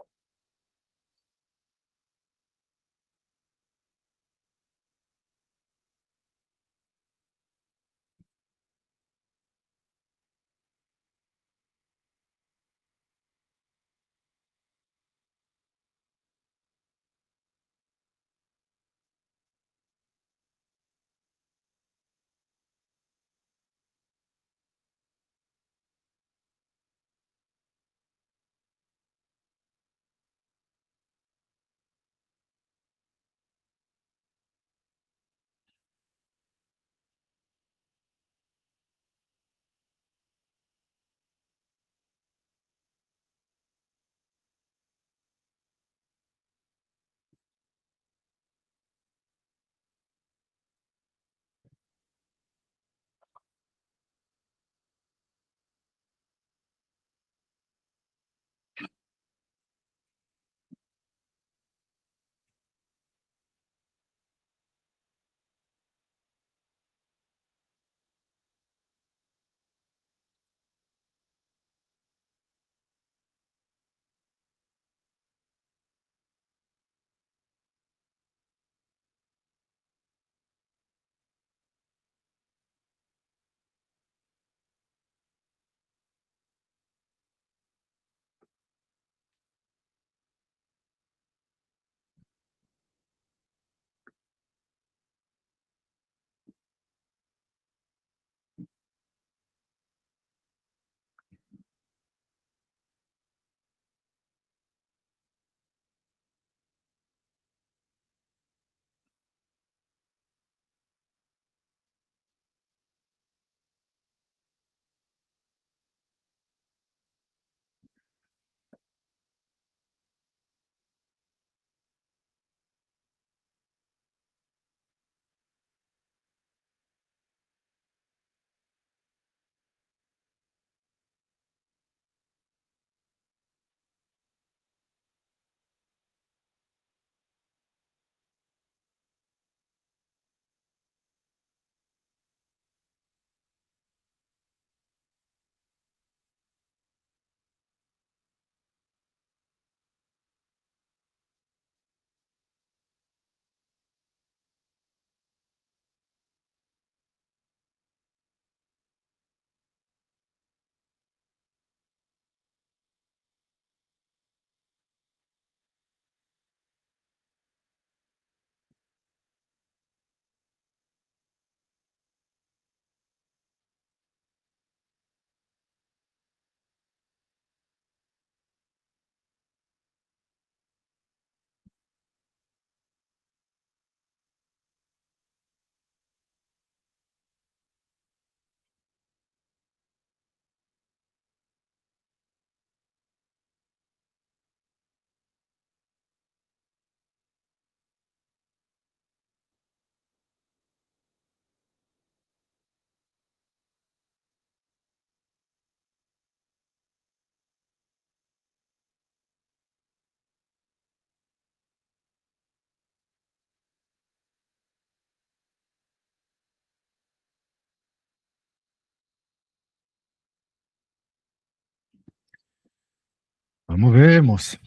Vamos ver, moça.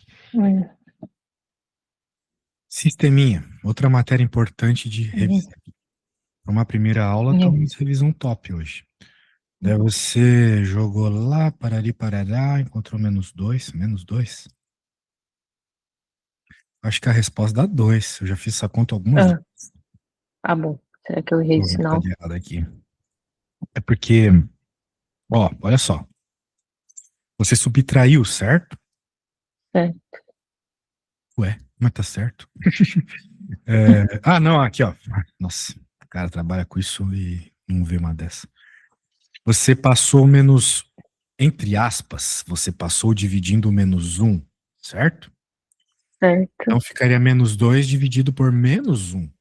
Sisteminha, outra matéria importante de revisão. Para uma primeira aula, talvez revisão top hoje. Daí você jogou lá, parari, parará, encontrou -2, -2. Acho que a resposta dá 2. Eu já fiz essa conta algumas vezes. Ah, bom. Será que eu errei Vou ver o o que tá sinal? de errado aqui. É porque, ó, olha só. Você subtraiu, certo? É. Ué, mas tá certo. Não, aqui, ó. Nossa, o cara trabalha com isso e não vê uma dessa. Você passou menos, entre aspas, você passou dividindo o -1, certo? Certo. Então ficaria -2 dividido por -1.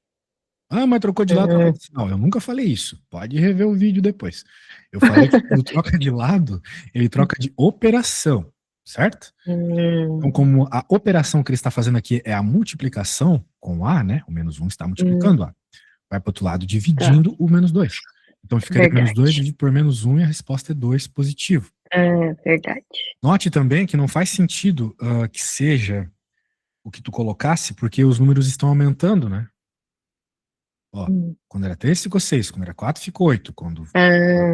Ah, mas trocou de lado. Não, eu nunca falei isso. Pode rever o vídeo depois. Eu falei que quando troca de lado, ele troca de operação, certo? Então, como a operação que ele está fazendo aqui é a multiplicação com A, né? O -1 está multiplicando A. Vai para o outro lado dividindo o -2. Então ficaria Verdade. -2 dividido por -1 e a resposta é 2 positivo. Verdade. Note também que não faz sentido que seja o que tu colocasse, porque os números estão aumentando, né? Ó, quando era 3 ficou 6, quando era 4 ficou 8, quando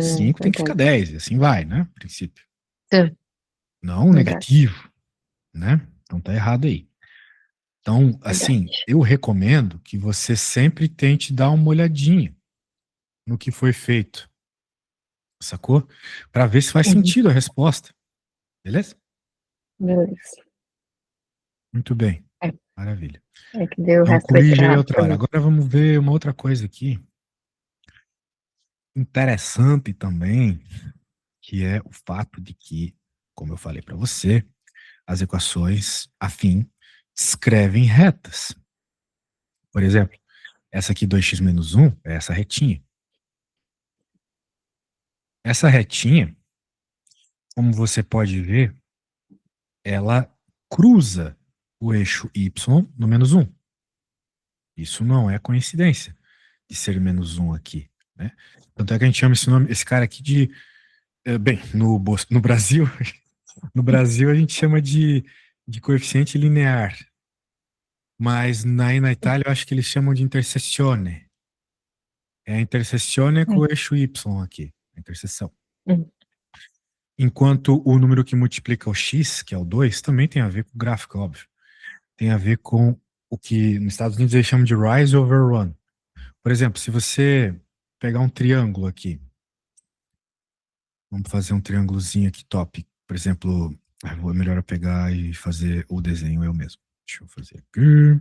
5 tem que ficar 10, e assim vai, né? A princípio. Não negativo, né? Então tá errado aí. Então, assim, eu recomendo que você sempre tente dar uma olhadinha no que foi feito, sacou? Para ver se faz sentido a resposta, beleza? Beleza. Muito bem, maravilha. É que deu o Então resto vai corrige aí tirar outra hora. Agora vamos ver uma outra coisa aqui, interessante também, que é o fato de que, como eu falei para você, as equações afim escrevem retas. Por exemplo, essa aqui 2x-1 é essa retinha. Essa retinha, como você pode ver, ela cruza o eixo y no -1. Isso não é coincidência de ser -1 aqui, né? Tanto é que a gente chama esse cara aqui de, bem, no Brasil, no Brasil a gente chama de coeficiente linear, mas na Itália eu acho que eles chamam de intersezione. É a intersezione com o eixo y aqui, a interseção. Enquanto o número que multiplica o x, que é o 2, também tem a ver com o gráfico, óbvio. Tem a ver com o que nos Estados Unidos eles chamam de rise over run. Por exemplo, se você pegar um triângulo aqui, vamos fazer um triângulozinho aqui top. Por exemplo, é melhor eu pegar e fazer o desenho eu mesmo. Deixa eu fazer aqui.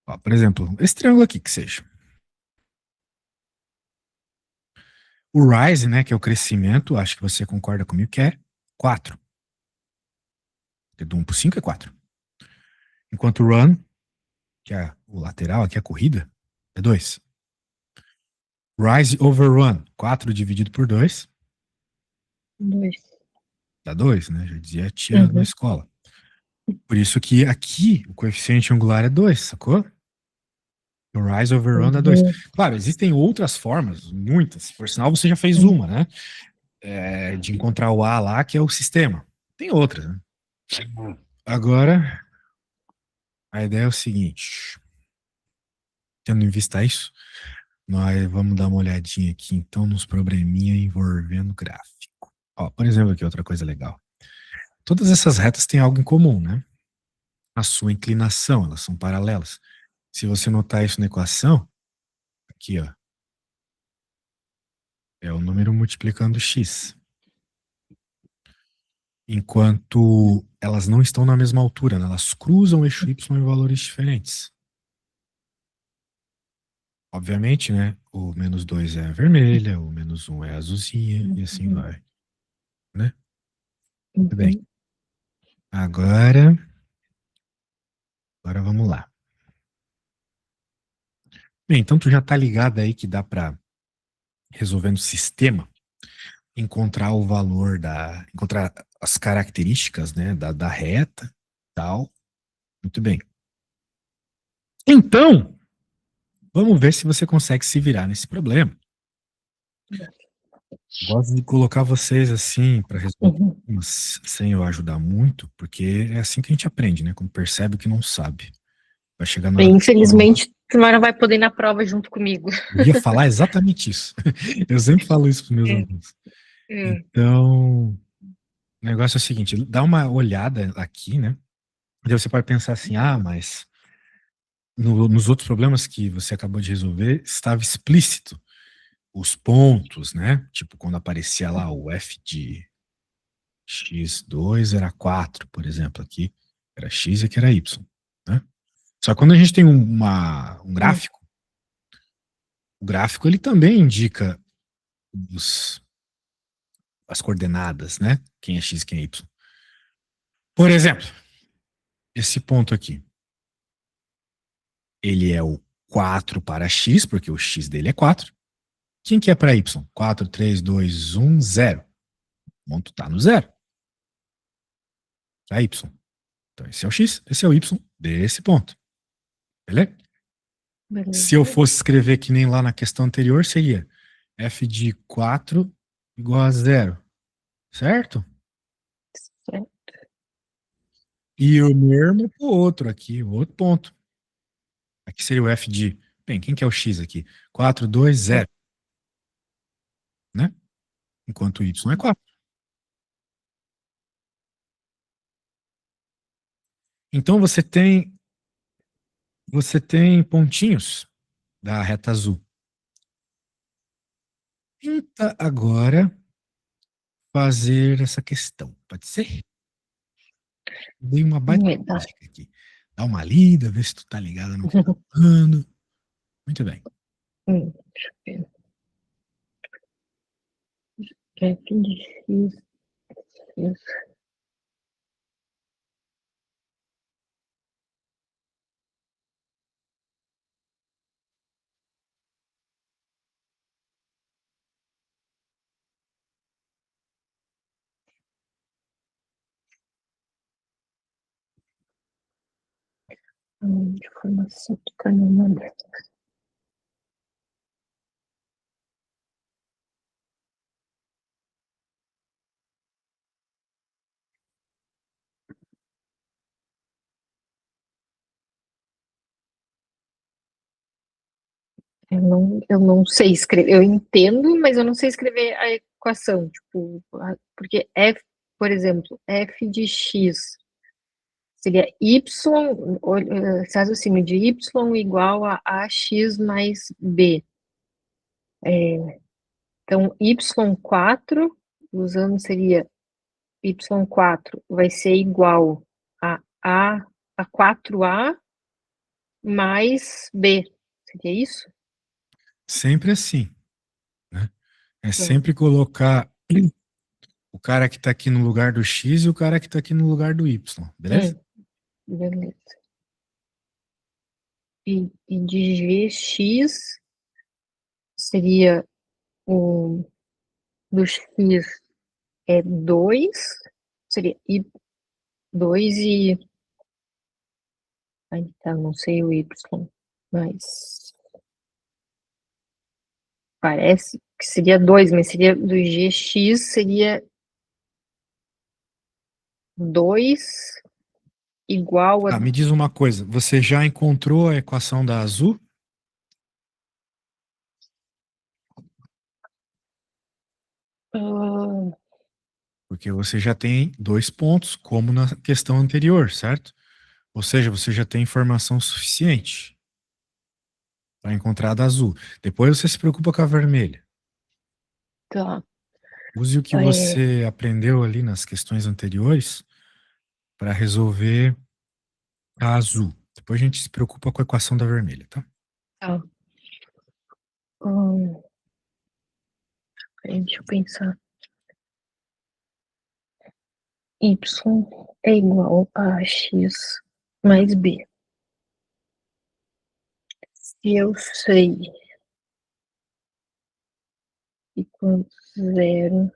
Ó, por exemplo, esse triângulo aqui que seja. O rise, né, que é o crescimento, acho que você concorda comigo, que é 4. Do 1 para 5 é 4. Enquanto o run, que é o lateral, aqui a corrida, é 2. Rise over run, 4 dividido por 2. 2. Dá 2, né? Já dizia a tia na escola. Por isso que aqui o coeficiente angular é 2, sacou? O rise over run dá 2. Claro, existem outras formas, muitas. Por sinal, você já fez uma, né? De encontrar o A lá, que é o sistema. Tem outras, né? Agora, a ideia é o seguinte. Tendo em vista isso, nós vamos dar uma olhadinha aqui, então, nos probleminha envolvendo gráfico. Ó, por exemplo, aqui outra coisa legal. Todas essas retas têm algo em comum, né? A sua inclinação, elas são paralelas. Se você notar isso na equação, aqui, ó, é o número multiplicando x. Enquanto elas não estão na mesma altura, né? Elas cruzam o eixo y em valores diferentes. Obviamente, né? O -2 é a vermelha, o -1 é a azulzinha, e assim vai. Né? Muito bem. Agora vamos lá. Bem, então tu já tá ligado aí que dá para, resolvendo o sistema, encontrar o valor encontrar as características, né, da reta, tal. Muito bem. Então, vamos ver se você consegue se virar nesse problema. Gosto de colocar vocês assim para resolver Uhum. problemas sem eu ajudar muito, porque é assim que a gente aprende, né? Quando percebe o que não sabe. Vai chegar na hora da prova. Infelizmente, tu não vai poder ir na prova junto comigo. Eu ia falar exatamente isso. Eu sempre falo isso para meus É, alunos. é. Então, o negócio é o seguinte: dá uma olhada aqui, né? Daí você pode pensar assim, mas nos outros problemas que você acabou de resolver, estava explícito os pontos, né? Tipo, quando aparecia lá o f de x2 era 4, por exemplo, aqui era x e aqui era y, né? Só que quando a gente tem um gráfico, o gráfico ele também indica as coordenadas, né? Quem é x e quem é y. Por exemplo, esse ponto aqui, ele é o 4 para x, porque o x dele é 4. Quem que é para y? 4, 3, 2, 1, 0. O ponto está no zero. Para y. Então, esse é o x, esse é o y desse ponto. Beleza? Se eu Beleza. fosse escrever que nem lá na questão anterior, seria f de 4 igual a 0. Certo? Certo. E o mesmo para o outro aqui, o outro ponto. Aqui seria o f de... Bem, quem que é o x aqui? 4, 2, 0. Né? Enquanto y é 4. Então você tem pontinhos da reta azul. Tenta agora fazer essa questão. Pode ser? Dei uma baita Verdade. dica aqui. Dá uma lida, vê se tu tá ligado no que tá falando. Muito bem. Deixa eu ver. É que difícil. De formação de caminhada. Eu não sei escrever. Eu entendo, mas eu não sei escrever a equação. Tipo, porque f, por exemplo, f de x seria y, esse raciocínio de y igual a ax mais b. Então, y4, usando seria y4 vai ser igual a 4a mais b. Seria isso? Sempre assim, né? É Hum, sempre colocar o cara que tá aqui no lugar do x e o cara que tá aqui no lugar do y, beleza? beleza. E de gx seria o do x é 2, seria i 2 e. Aí tá, não sei o y, mas parece que seria 2, mas seria do gx seria 2 igual a. Me diz uma coisa, você já encontrou a equação da azul? ah, Porque você já tem 2 pontos, como na questão anterior, certo? Ou seja, você já tem informação suficiente para encontrar a da azul. Depois você se preocupa com a vermelha. tá. Use o que É, você aprendeu ali nas questões anteriores para resolver a azul. Depois a gente se preocupa com a equação da vermelha, tá? tá. Hum, deixa eu pensar. Y é igual a x mais b. Se eu sei que quando zero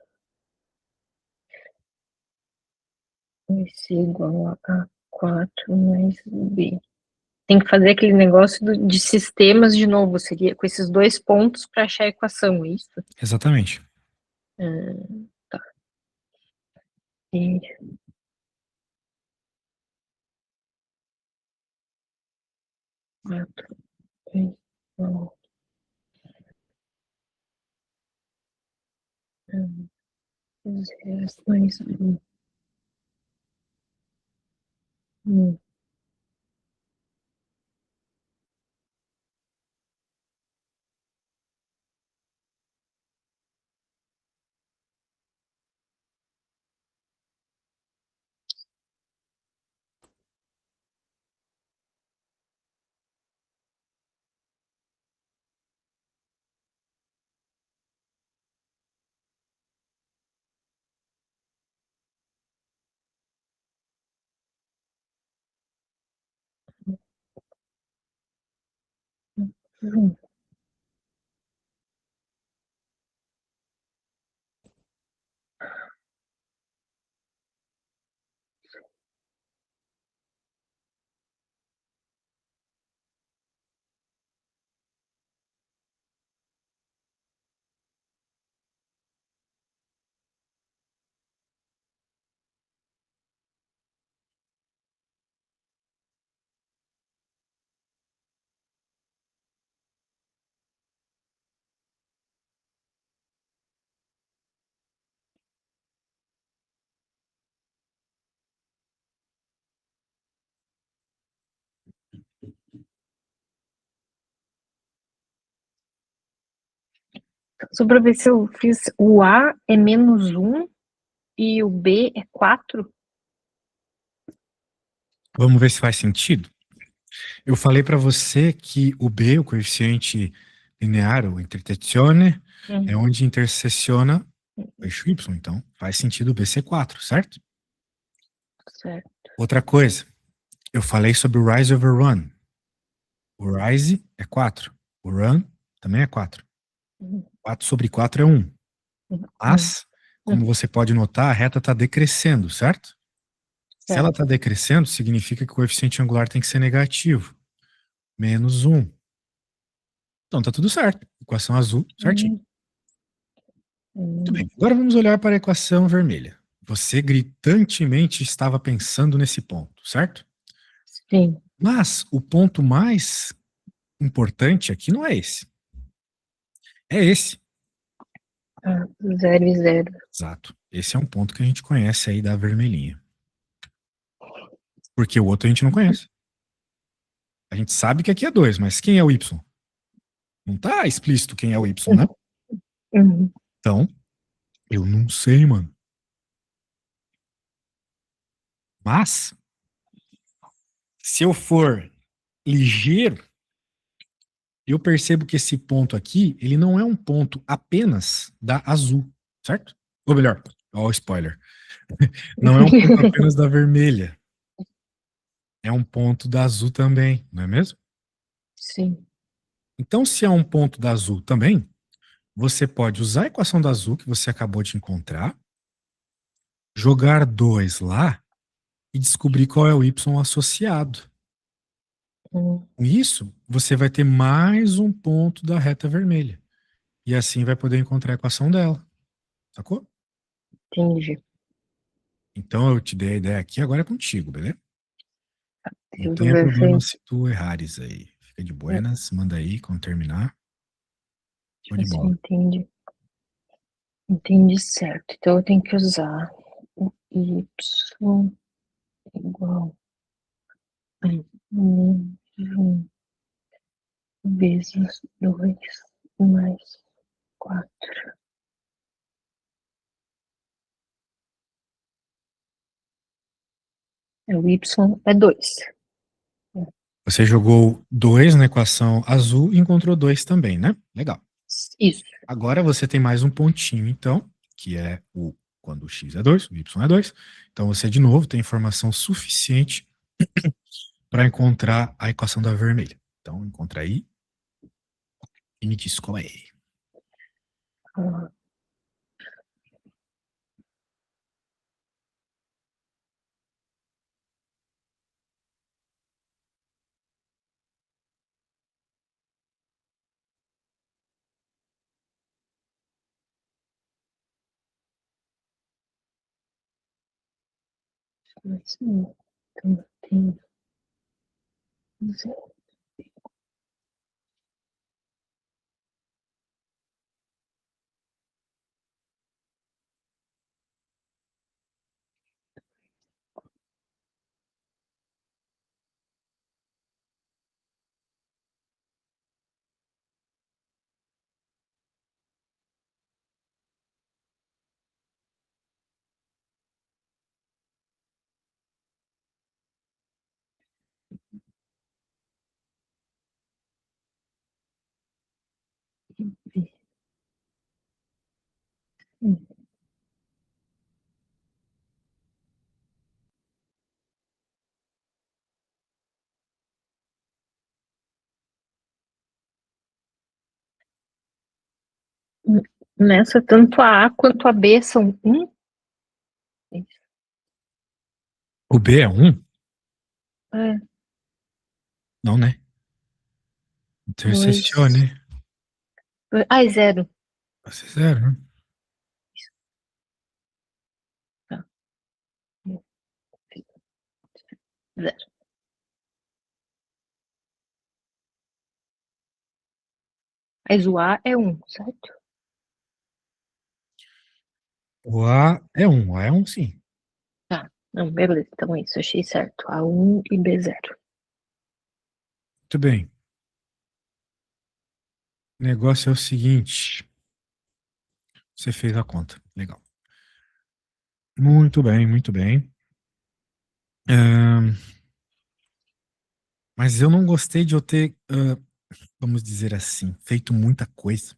vai ser igual a 4 mais b. Tem que fazer aquele negócio de sistemas de novo, seria com esses dois pontos para achar a equação, é isso? Exatamente. Tá. E 4, 3, 9, 0, 2, 1. Só para ver se eu fiz. O A é -1 e o B é 4? Vamos ver se faz sentido? Eu falei para você que o B, o coeficiente linear, o intersezione, é onde intersecciona o eixo Y. Então, faz sentido o B ser 4, certo? Certo. Outra coisa, eu falei sobre o rise over run. O rise é 4. O run também é 4. 4 sobre 4 é 1. Mas, como você pode notar, a reta está decrescendo, certo? Se ela está decrescendo, significa que o coeficiente angular tem que ser negativo. -1. Então tá tudo certo. Equação azul, certinho. Muito bem. Agora vamos olhar para a equação vermelha. Você gritantemente estava pensando nesse ponto, certo? Sim. Mas o ponto mais importante aqui não é esse. É esse. 0 e 0. Exato. Esse é um ponto que a gente conhece aí da vermelhinha. Porque o outro a gente não conhece. A gente sabe que aqui é 2, mas quem é o Y? Não tá explícito quem é o Y, né? Então, eu não sei, mano. Mas, se eu for ligeiro, eu percebo que esse ponto aqui, ele não é um ponto apenas da azul, certo? Ou melhor, ó o spoiler. Não é um ponto apenas da vermelha. É um ponto da azul também, não é mesmo? Sim. Então, se é um ponto da azul também, você pode usar a equação da azul que você acabou de encontrar, jogar 2 lá e descobrir qual é o Y associado. Com isso, você vai ter mais um ponto da reta vermelha. E assim vai poder encontrar a equação dela. Sacou? Entendi. Então eu te dei a ideia aqui, agora é contigo, beleza? Não Tudo tenha problema perfeito. se tu errares aí. Fica de buenas, manda aí quando terminar. Show de Assim, bola. entendi. Entendi certo. Então eu tenho que usar o Y igual a -1 vezes 2 mais 4. O Y é 2. Você jogou 2 na equação azul e encontrou 2 também, né? Legal. Isso. Agora você tem mais um pontinho, então, que é o quando o x é 2, o y é 2. Então você, de novo, tem informação suficiente para encontrar a equação da vermelha. Então, encontra aí e me diz qual é. Ah, Mas, então, tem nessa, tanto a quanto a B são 1? O B é 1? É, Não, né? dois. Intercessione. Ah, é 0. Vai ser 0, né? Tá. 0. Mas o A é 1, certo? O A é 1. O A é 1, sim. Tá. Não, beleza. Então é isso, achei certo. A1 e B0. Muito bem. O negócio é o seguinte. Você fez a conta. Legal. Muito bem, muito bem. Ahn, mas eu não gostei de eu ter, vamos dizer assim, feito muita coisa.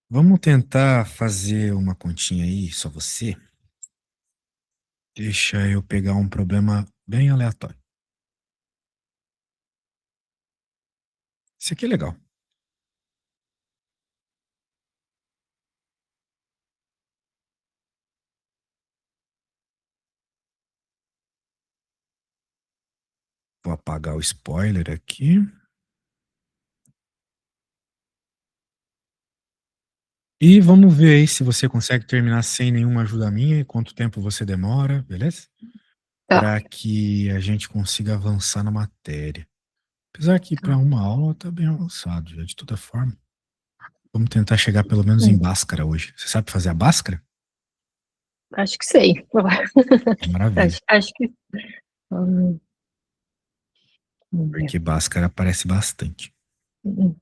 Vamos tentar fazer uma continha aí, só você. Deixa eu pegar um problema bem aleatório. Isso aqui é legal. Vou apagar o spoiler aqui. E vamos ver aí se você consegue terminar sem nenhuma ajuda minha e quanto tempo você demora, beleza? Tá. Para que a gente consiga avançar na matéria. Apesar que para Tá. uma aula tá bem avançado já, de toda forma. Vamos tentar chegar pelo menos em Hum, Bhaskara hoje. Você sabe fazer a Bhaskara? acho que sei. Maravilha. Acho que. Hum, vamos ver. Porque Bhaskara aparece bastante. Hum,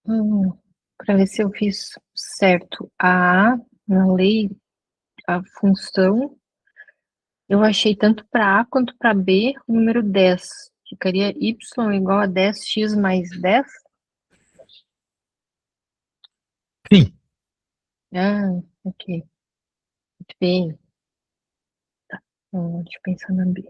Para ver se eu fiz certo. Na lei, a função, eu achei tanto para A quanto para B o número 10. Ficaria y igual a 10x mais 10? Sim. Ah, ok. Muito bem. Tá. Deixa eu pensar na B.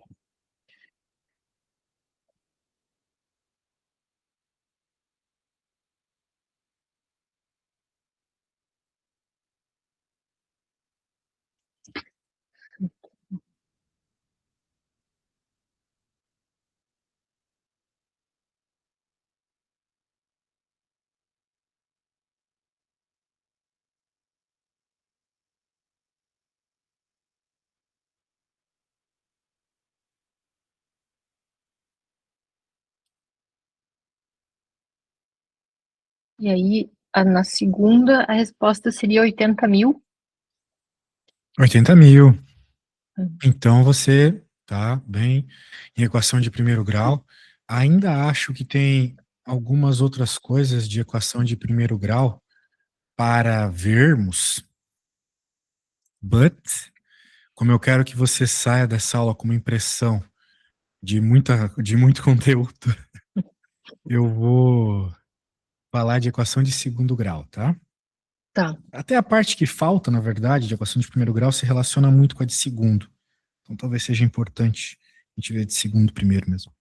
E aí, na segunda, a resposta seria 80.000. 80.000. Hum. Então você tá bem em equação de primeiro grau. Ainda acho que tem algumas outras coisas de equação de primeiro grau para vermos, but como eu quero que você saia dessa aula com uma impressão de muito conteúdo, eu vou falar de equação de segundo grau, tá? Tá. Até a parte que falta, na verdade, de equação de primeiro grau se relaciona muito com a de segundo. Então talvez seja importante a gente ver de segundo primeiro mesmo.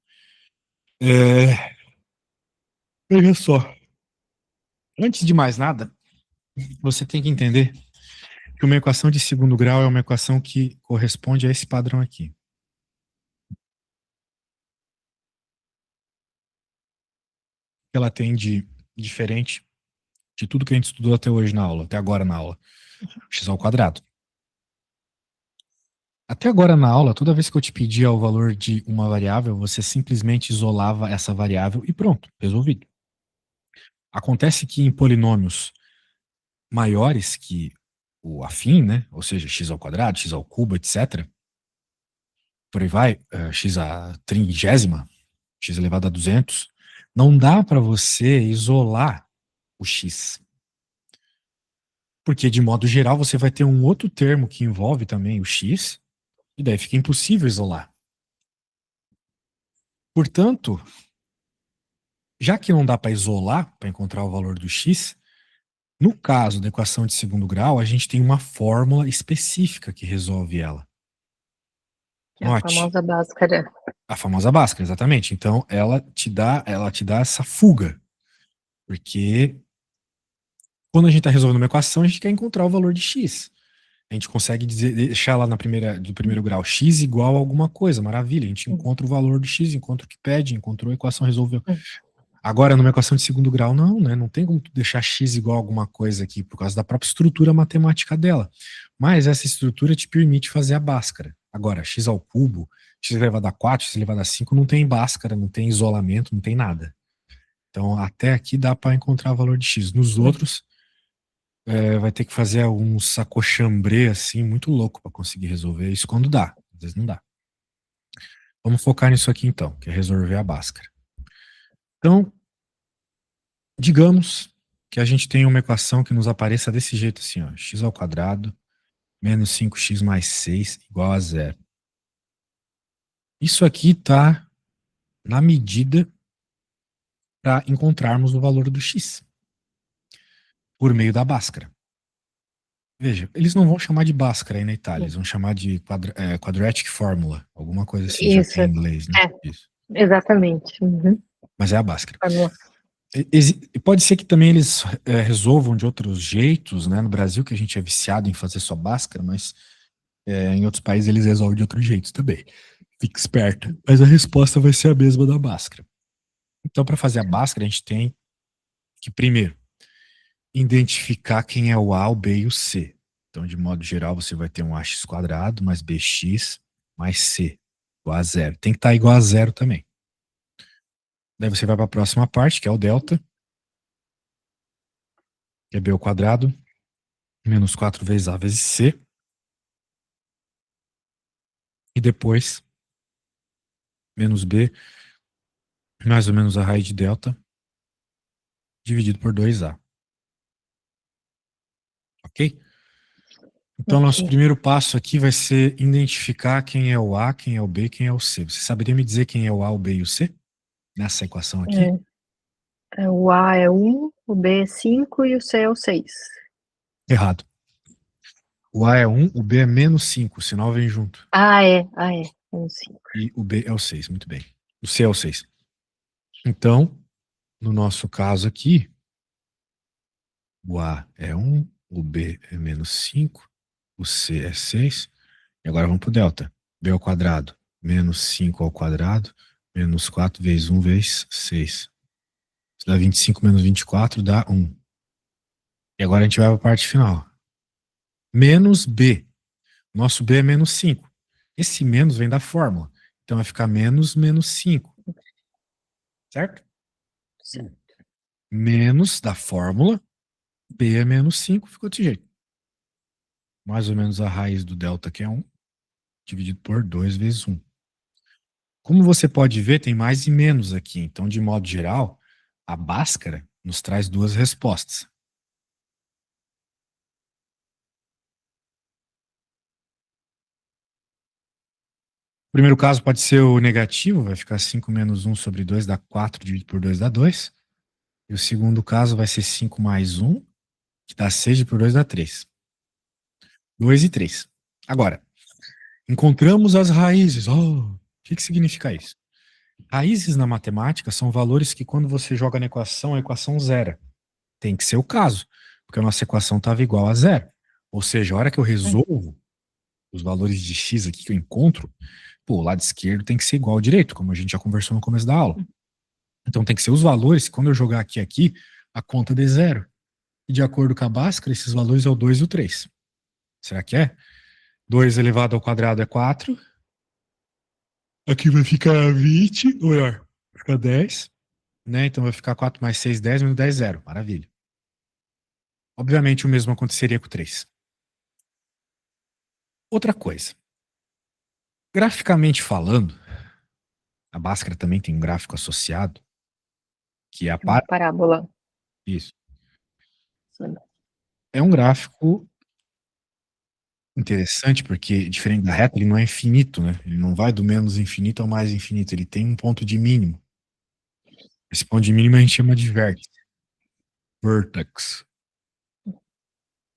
Veja só. Antes de mais nada, você tem que entender que uma equação de segundo grau é uma equação que corresponde a esse padrão aqui. Ela tem de diferente de tudo que a gente estudou até hoje na aula, até agora na aula. X ao quadrado. Até agora na aula, toda vez que eu te pedia o valor de uma variável, você simplesmente isolava essa variável e pronto, resolvido. Acontece que em polinômios maiores que o afim, né? Ou seja, x ao quadrado, x ao cubo, etc. Por aí vai, x a trigésima, x elevado a 200. Não dá para você isolar o x. Porque, de modo geral, você vai ter um outro termo que envolve também o x, e daí fica impossível isolar. Portanto, já que não dá para isolar, para encontrar o valor do x, no caso da equação de segundo grau, a gente tem uma fórmula específica que resolve ela. Que é a Note, famosa Bhaskara. a famosa Bhaskara, exatamente. Então, ela te dá essa fuga, porque quando a gente está resolvendo uma equação, a gente quer encontrar o valor de x. A gente consegue deixar lá do primeiro grau x igual a alguma coisa, maravilha. A gente encontra o valor do x, encontra o que pede, encontrou a equação, resolveu. Agora, numa equação de segundo grau, não, né? Não tem como tu deixar x igual a alguma coisa aqui, por causa da própria estrutura matemática dela. Mas essa estrutura te permite fazer a Bhaskara. Agora, x ao cubo, x elevado a 4, x elevado a 5, não tem Bhaskara, não tem isolamento, não tem nada. Então, até aqui dá para encontrar o valor de x. Nos outros, vai ter que fazer um sacochambré, assim, muito louco para conseguir resolver isso quando dá. Às vezes não dá. Vamos focar nisso aqui, então, que é resolver a Bhaskara. Então, digamos que a gente tem uma equação que nos apareça desse jeito assim, ó, x ao quadrado menos 5x mais 6 igual a zero. Isso aqui está na medida para encontrarmos o valor do x por meio da Bhaskara. Veja, eles não vão chamar de Bhaskara aí na Itália, eles vão chamar de quadratic formula, alguma coisa assim, já que Isso, é em inglês, né? Isso. exatamente. Uhum. Mas é a Bhaskara. Fórmula. Pode ser que também eles resolvam de outros jeitos, né? No Brasil, que a gente é viciado em fazer só Bhaskara, mas em outros países eles resolvem de outros jeitos também. Fique esperta. Mas a resposta vai ser a mesma da Bhaskara. Então, para fazer a Bhaskara, a gente tem que, primeiro, identificar quem é o A, o B e o C. Então, de modo geral, você vai ter um ax quadrado mais bx mais c igual a zero. Tem que estar igual a zero também. Daí você vai para a próxima parte, que é o delta, que é b ao quadrado menos 4 vezes a vezes c. E depois, menos b, mais ou menos a raiz de delta, dividido por 2A. Ok? Então, nosso primeiro passo aqui vai ser identificar quem é o A, quem é o B, quem é o C. Você saberia me dizer quem é o A, o B e o C? Nessa equação aqui? O A é 1, o B é 5 e o C é o 6. Errado. O A é 1, o B é menos 5, o sinal vem junto. É 5. E o B é o 6, muito bem. O C é o 6. Então, no nosso caso aqui, o A é 1, o B é menos 5, o C é 6. E agora vamos para o delta. B ao quadrado, menos 5 ao quadrado, menos 4 vezes 1 vezes 6. Isso dá 25 menos 24, dá 1. E agora a gente vai para a parte final. Menos B. Nosso B é menos 5. Esse menos vem da fórmula. Então vai ficar menos 5. Certo? Certo. Menos da fórmula, B é menos 5, ficou desse jeito. Mais ou menos a raiz do delta, que é 1, dividido por 2 vezes 1. Como você pode ver, tem mais e menos aqui. Então, de modo geral, a Bhaskara nos traz duas respostas. O primeiro caso pode ser o negativo, vai ficar 5 menos 1 sobre 2 dá 4, dividido por 2 dá 2. E o segundo caso vai ser 5 mais 1, que dá 6, dividido por 2 dá 3. 2 e 3. Agora, encontramos as raízes. O que significa isso? Raízes na matemática são valores que quando você joga na equação, a equação zera. Tem que ser o caso, porque a nossa equação estava igual a zero. Ou seja, a hora que eu resolvo os valores de x aqui que eu encontro, o lado esquerdo tem que ser igual ao direito, como a gente já conversou no começo da aula. Então tem que ser os valores, quando eu jogar aqui, a conta dê zero. E de acordo com a Bhaskara, esses valores é o 2 e o 3. Será que é? 2 elevado ao quadrado é 4. Aqui vai ficar 20, ou melhor, vai ficar 10. Né? Então vai ficar 4 mais 6, 10, menos 10, 0. Maravilha. Obviamente o mesmo aconteceria com o 3. Outra coisa. Graficamente falando, a Bhaskara também tem um gráfico associado, que é a parábola. Isso. É um gráfico interessante, porque, diferente da reta, ele não é infinito, né? Ele não vai do menos infinito ao mais infinito. Ele tem um ponto de mínimo. Esse ponto de mínimo a gente chama de vértice. Vertex.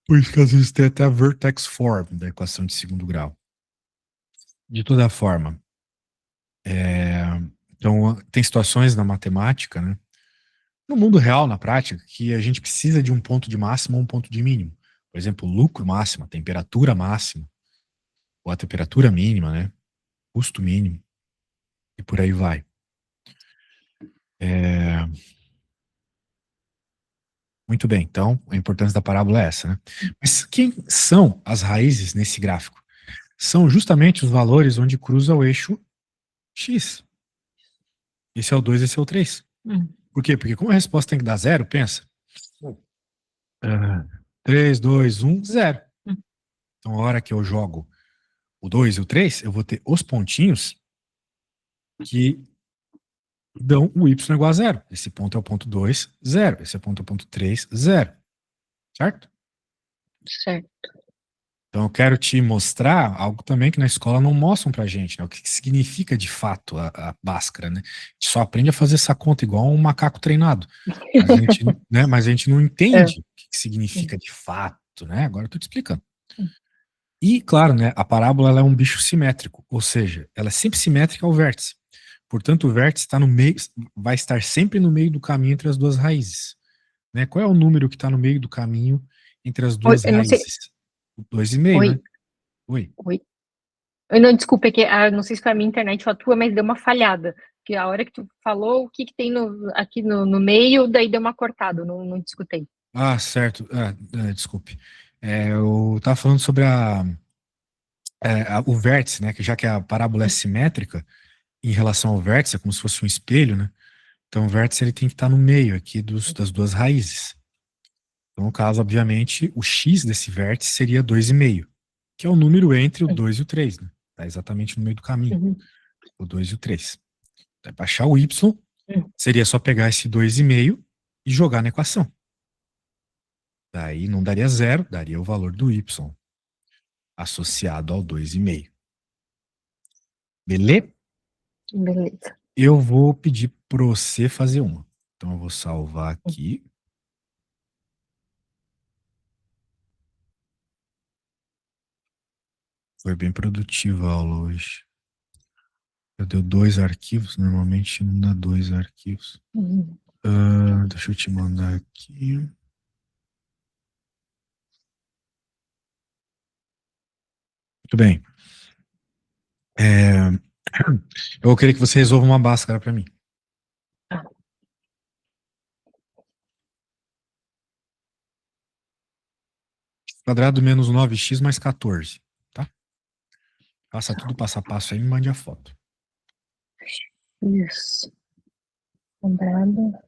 Por isso que às vezes tem até a vertex form da equação de segundo grau. De toda forma, então tem situações na matemática, né? No mundo real, na prática, que a gente precisa de um ponto de máximo ou um ponto de mínimo. Por exemplo, lucro máximo, a temperatura máxima, ou a temperatura mínima, né? Custo mínimo, e por aí vai. Muito bem, então a importância da parábola é essa, né? Mas quem são as raízes nesse gráfico? São justamente os valores onde cruza o eixo x. Esse é o 2, esse é o 3. Por quê? Porque como a resposta tem que dar zero, pensa. 3, 2, 1, 0. Então, a hora que eu jogo o 2 e o 3, eu vou ter os pontinhos que dão o y igual a 0. Esse ponto é o ponto 2, 0. Esse ponto é o ponto 3, 0. Certo? Certo. Então, eu quero te mostrar algo também que na escola não mostram pra gente, né? O que significa de fato a Bhaskara, né? A gente só aprende a fazer essa conta igual um macaco treinado. Mas a gente não entende o que significa de fato, né? Agora eu tô te explicando. E, claro, né, a parábola ela é um bicho simétrico, ou seja, ela é sempre simétrica ao vértice. Portanto, o vértice está no meio, vai estar sempre no meio do caminho entre as duas raízes. Né? Qual é o número que está no meio do caminho entre as duas raízes? 2,5, né? Oi. Não, desculpa, é que não sei se foi a minha internet ou a tua, mas deu uma falhada. Porque a hora que tu falou o que tem aqui no meio, daí deu uma cortada, não te escutei. Ah, certo. Desculpe. Eu estava falando sobre o vértice, né? Que já que a parábola é simétrica, em relação ao vértice, é como se fosse um espelho, né? Então o vértice ele tem que estar no meio aqui das duas raízes. Então, no caso, obviamente, o x desse vértice seria 2,5, que é o número entre o 2 e o 3, né? Está exatamente no meio do caminho, o 2 e o 3. Então, para achar o y, seria só pegar esse 2,5 e jogar na equação. Daí não daria zero, daria o valor do y associado ao 2,5. Beleza? Beleza. Eu vou pedir para você fazer uma. Então eu vou salvar aqui. Foi bem produtiva a aula hoje. Eu dei 2 arquivos, normalmente não dá 2 arquivos. Deixa eu te mandar aqui. Muito bem. Eu vou querer que você resolva uma Bhaskara para mim. Tá. Quadrado menos 9x mais 14, tá? Faça tudo passo a passo aí e me mande a foto. Isso. Quadrado.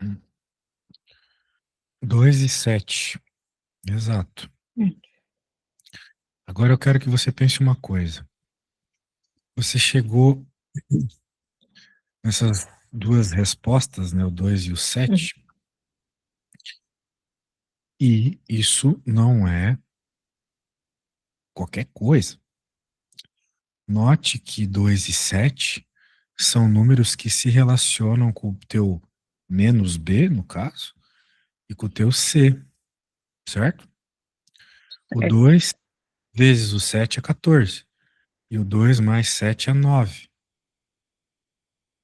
Hum. 2,7. Exato. Agora eu quero que você pense uma coisa. Você chegou nessas duas respostas, né, o 2 e o 7, e isso não é qualquer coisa. Note que 2 e 7 são números que se relacionam com o teu menos B, no caso, e com o teu C, certo? O 2 vezes o 7 é 14, e o 2 mais 7 é 9.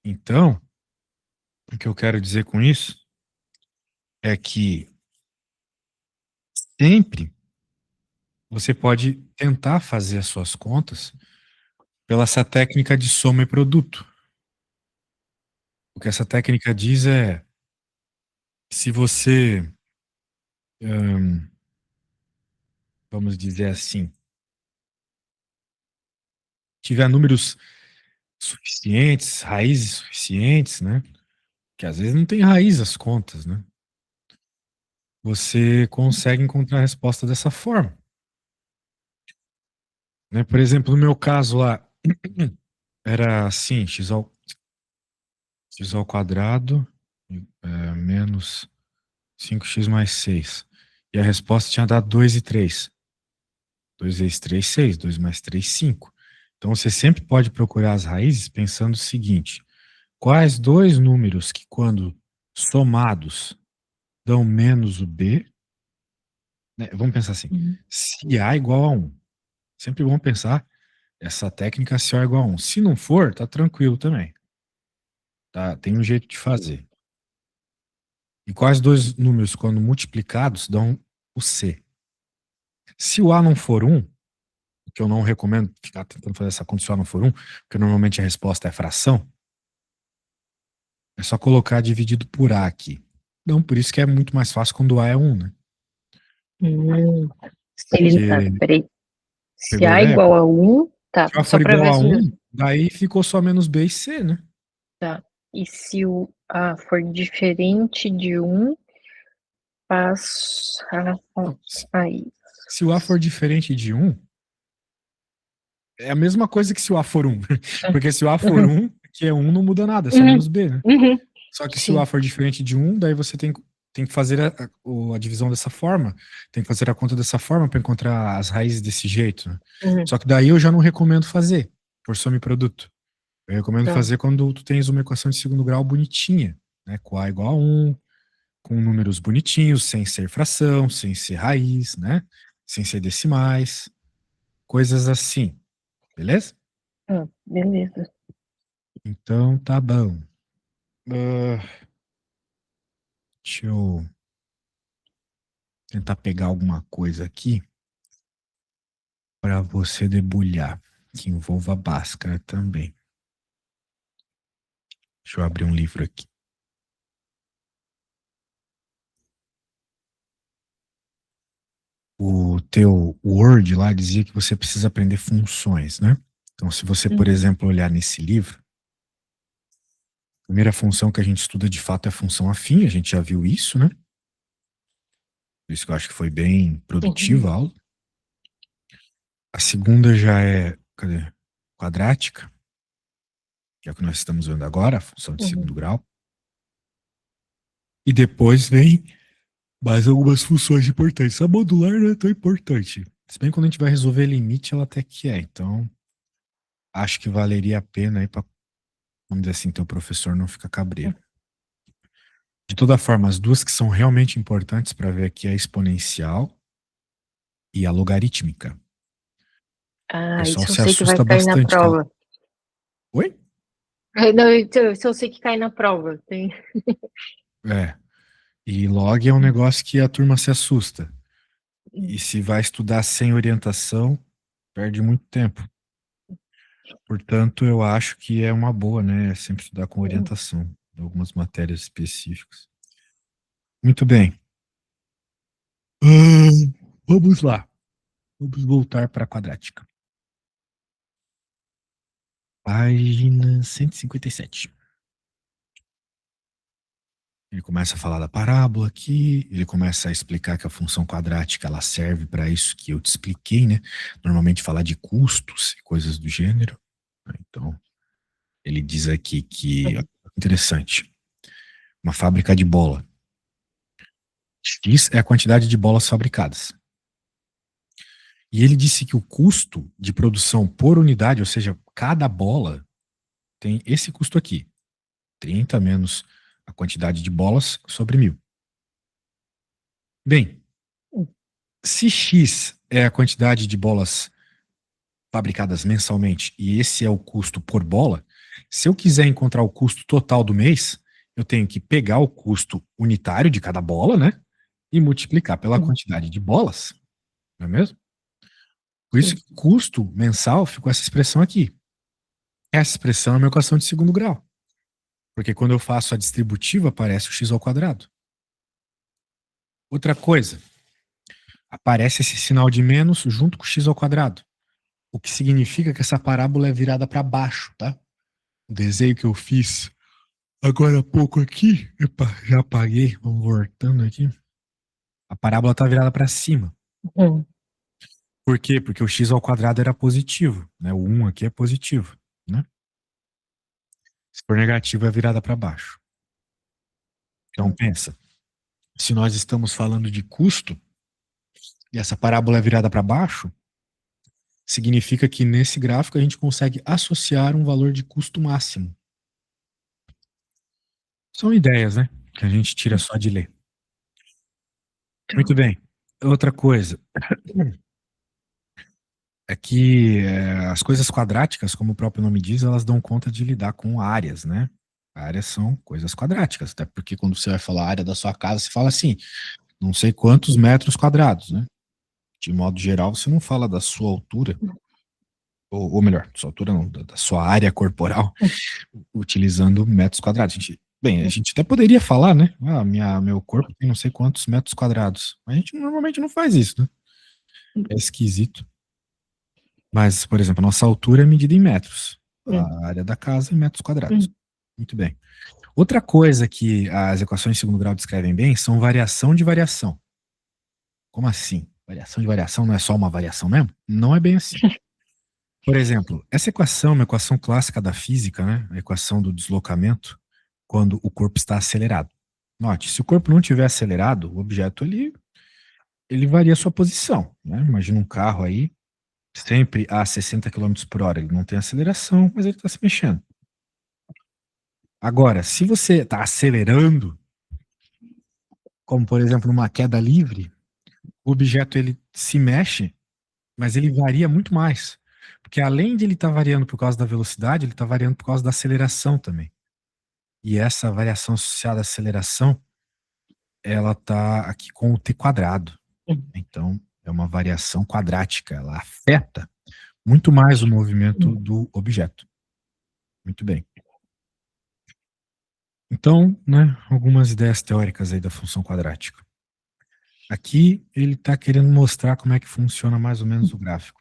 Então, o que eu quero dizer com isso é que sempre você pode tentar fazer as suas contas Pela essa técnica de soma e produto. O que essa técnica diz é, se você, vamos dizer assim, tiver números suficientes, raízes suficientes, né? Que às vezes não tem raiz as contas, né? Você consegue encontrar a resposta dessa forma. Né? Por exemplo, no meu caso lá, era assim, x ao quadrado menos 5x mais 6. E a resposta tinha dado 2 e 3. 2 vezes 3, 6. 2 mais 3, 5. Então você sempre pode procurar as raízes pensando o seguinte: quais dois números que, quando somados, dão menos o b? Né? Vamos pensar assim: se A igual a 1. Sempre vamos pensar essa técnica se A igual a 1. Se não for, tá tranquilo também. Tá? Tem um jeito de fazer. E quais dois números, quando multiplicados, dão o C? Se o A não for 1, que eu não recomendo ficar tentando fazer essa conta se o A não for 1, porque normalmente a resposta é fração, é só colocar dividido por A aqui. Não, por isso que é muito mais fácil quando o A é 1, né? Porque, Peraí. Se pegou a A ideia? igual a 1, tá, Se A só for para igual ver a se... 1, daí ficou só menos B e C, né? Tá. E se o A for diferente de 1, passa Não, aí. se o A for diferente de 1, é a mesma coisa que se o A for 1. Porque se o A for 1, que é 1, não muda nada, é só menos B, né? Só que se o Sim. A for diferente de 1, daí você tem que fazer a divisão dessa forma, tem que fazer a conta dessa forma para encontrar as raízes desse jeito, né? Só que daí eu já não recomendo fazer, por soma e produto. Eu recomendo Tá. fazer quando tu tens uma equação de segundo grau bonitinha, né? Com A igual a 1, com números bonitinhos, sem ser fração, sem ser raiz, né? Sem ser decimais, coisas assim, beleza? Beleza. Então tá bom. Deixa eu tentar pegar alguma coisa aqui para você debulhar, que envolva Bhaskara também. Deixa eu abrir um livro aqui. O teu Word lá dizia que você precisa aprender funções, né? Então, se você, por exemplo, olhar nesse livro, a primeira função que a gente estuda de fato é a função afim, a gente já viu isso, né? Por isso que eu acho que foi bem produtiva a aula. A segunda já é, cadê? Quadrática, que é o que nós estamos vendo agora, a função de segundo grau. E depois vem mais algumas funções importantes. A modular não é tão importante. Se bem que quando a gente vai resolver limite, ela até que é. Então, acho que valeria a pena aí para, vamos dizer assim, teu professor não ficar cabreiro. De toda forma, as duas que são realmente importantes para ver aqui é a exponencial e a logarítmica. O pessoal Isso eu se sei que vai assusta cair na bastante. prova. Oi? Não, isso eu sei que cai na prova. Tem... É. E log é um negócio que a turma se assusta. E se vai estudar sem orientação, perde muito tempo. Portanto, eu acho que é uma boa, né? Sempre estudar com orientação, em algumas matérias específicas. Muito bem. Vamos lá. Vamos voltar para a quadrática. Página 157. Ele começa a falar da parábola aqui, ele começa a explicar que a função quadrática ela serve para isso que eu te expliquei, né? Normalmente falar de custos e coisas do gênero. Então, ele diz aqui que, interessante, uma fábrica de bola. X é a quantidade de bolas fabricadas. E ele disse que o custo de produção por unidade, ou seja, cada bola, tem esse custo aqui. 30 menos a quantidade de bolas sobre 1000. Bem, se X é a quantidade de bolas fabricadas mensalmente e esse é o custo por bola, se eu quiser encontrar o custo total do mês, eu tenho que pegar o custo unitário de cada bola, né? E multiplicar pela quantidade de bolas, não é mesmo? Por isso que o custo mensal ficou essa expressão aqui. Essa expressão é uma equação de segundo grau. Porque quando eu faço a distributiva, aparece o x ao quadrado. Outra coisa, aparece esse sinal de menos junto com o x ao quadrado. O que significa que essa parábola é virada para baixo, tá? O desenho que eu fiz agora há pouco aqui, epa, já apaguei, vamos voltando aqui. A parábola está virada para cima. Por quê? Porque o x ao quadrado era positivo, né? O 1 aqui é positivo, né? Se for negativo, é virada para baixo. Então, pensa, se nós estamos falando de custo, e essa parábola é virada para baixo, significa que nesse gráfico a gente consegue associar um valor de custo máximo. São ideias, né? Que a gente tira só de ler. Muito bem. Outra coisa é que as coisas quadráticas, como o próprio nome diz, elas dão conta de lidar com áreas, né? Áreas são coisas quadráticas, até porque quando você vai falar a área da sua casa, você fala assim, não sei quantos metros quadrados, né? De modo geral, você não fala da sua altura, ou melhor, sua altura não, da sua área corporal, utilizando metros quadrados. A gente até poderia falar, né? Meu corpo tem não sei quantos metros quadrados. Mas a gente normalmente não faz isso, né? É esquisito. Mas, por exemplo, a nossa altura é medida em metros. A área da casa em metros quadrados. Muito bem. Outra coisa que as equações de segundo grau descrevem bem são variação de variação. Como assim? Variação de variação não é só uma variação mesmo? Não é bem assim. Por exemplo, essa equação é uma equação clássica da física, né? A equação do deslocamento, quando o corpo está acelerado. Note, se o corpo não estiver acelerado, o objeto ele varia a sua posição, né? Imagina um carro aí, sempre a 60 km por hora, ele não tem aceleração, mas ele está se mexendo. Agora, se você está acelerando, como por exemplo numa queda livre, o objeto ele se mexe, mas ele varia muito mais. Porque além de ele estar variando por causa da velocidade, ele está variando por causa da aceleração também. E essa variação associada à aceleração, ela está aqui com o t quadrado. Então, é uma variação quadrática. Ela afeta muito mais o movimento do objeto. Muito bem. Então, né, algumas ideias teóricas aí da função quadrática. Aqui, ele está querendo mostrar como é que funciona mais ou menos o gráfico.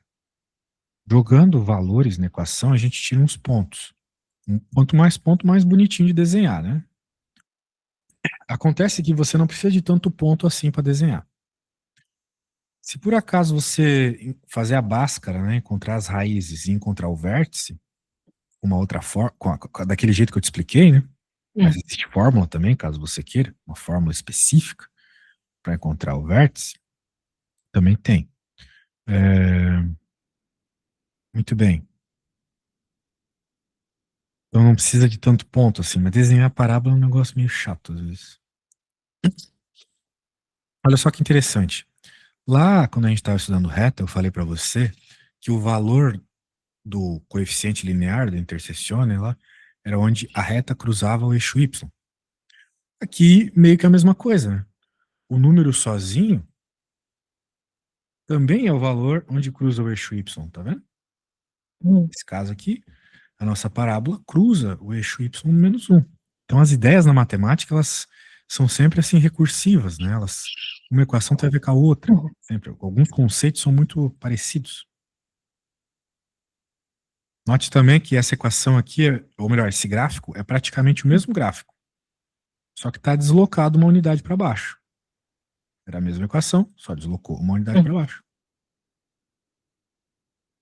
Jogando valores na equação, a gente tira uns pontos. Quanto mais ponto, mais bonitinho de desenhar, né? Acontece que você não precisa de tanto ponto assim para desenhar. Se por acaso você fazer a báscara, né, encontrar as raízes e encontrar o vértice, uma outra forma, daquele jeito que eu te expliquei, né? Mas existe fórmula também, caso você queira, uma fórmula específica para encontrar o vértice, também tem. Muito bem. Então não precisa de tanto ponto assim, mas desenhar a parábola é um negócio meio chato às vezes. Olha só que interessante. Lá, quando a gente estava estudando reta, eu falei para você que o valor do coeficiente linear da intersezione lá era onde a reta cruzava o eixo y. Aqui, meio que a mesma coisa, né? O número sozinho também é o valor onde cruza o eixo y, tá vendo? Nesse caso aqui, a nossa parábola cruza o eixo y menos 1. Então, as ideias na matemática, elas são sempre assim recursivas, né? Uma equação tem a ver com a outra. Sempre. Alguns conceitos são muito parecidos. Note também que essa equação aqui, ou melhor, esse gráfico, é praticamente o mesmo gráfico. Só que está deslocado uma unidade para baixo. Era a mesma equação, só deslocou uma unidade para baixo.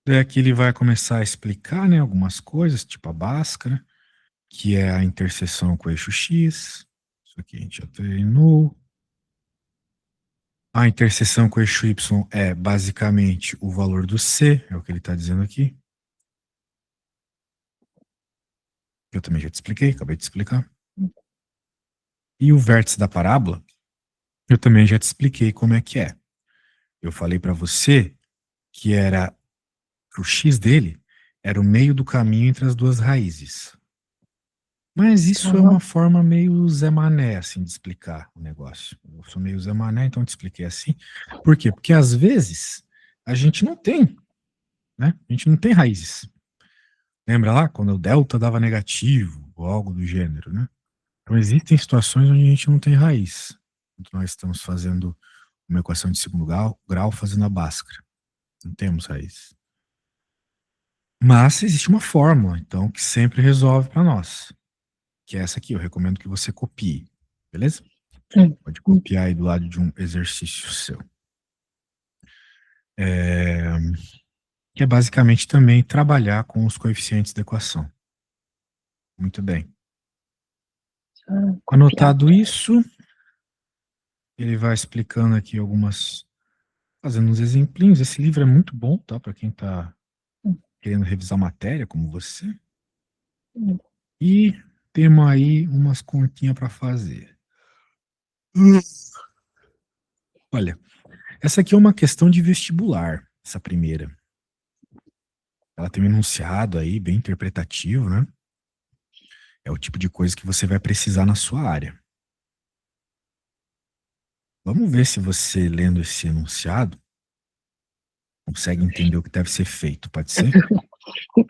Daí aqui ele vai começar a explicar, né, algumas coisas, tipo a báscara, que é a interseção com o eixo X. Isso aqui a gente já treinou. A interseção com o eixo Y é basicamente o valor do C, é o que ele está dizendo aqui. Eu também já te expliquei, acabei de explicar. E o vértice da parábola, eu também já te expliquei como é que é. Eu falei para você que o x dele era o meio do caminho entre as duas raízes. Mas isso é uma forma meio Zé Mané, assim, de explicar o negócio. Eu sou meio Zé Mané, então eu te expliquei assim. Por quê? Porque às vezes a gente não tem, né? A gente não tem raízes. Lembra lá quando o delta dava negativo ou algo do gênero, né? Então existem situações onde a gente não tem raiz. Quando nós estamos fazendo uma equação de segundo grau fazendo a Bhaskara. Não temos raiz. Mas existe uma fórmula, então, que sempre resolve para nós. Que é essa aqui, eu recomendo que você copie. Beleza? Pode copiar aí do lado de um exercício seu. Que é basicamente também trabalhar com os coeficientes da equação. Muito bem. Anotado isso, ele vai explicando aqui fazendo uns exemplinhos. Esse livro é muito bom, tá? Para quem está querendo revisar matéria, como você. E temos aí umas continhas para fazer. Olha, essa aqui é uma questão de vestibular, essa primeira. Ela tem um enunciado aí bem interpretativo, né? É o tipo de coisa que você vai precisar na sua área. Vamos ver se você, lendo esse enunciado, consegue entender o que deve ser feito, pode ser?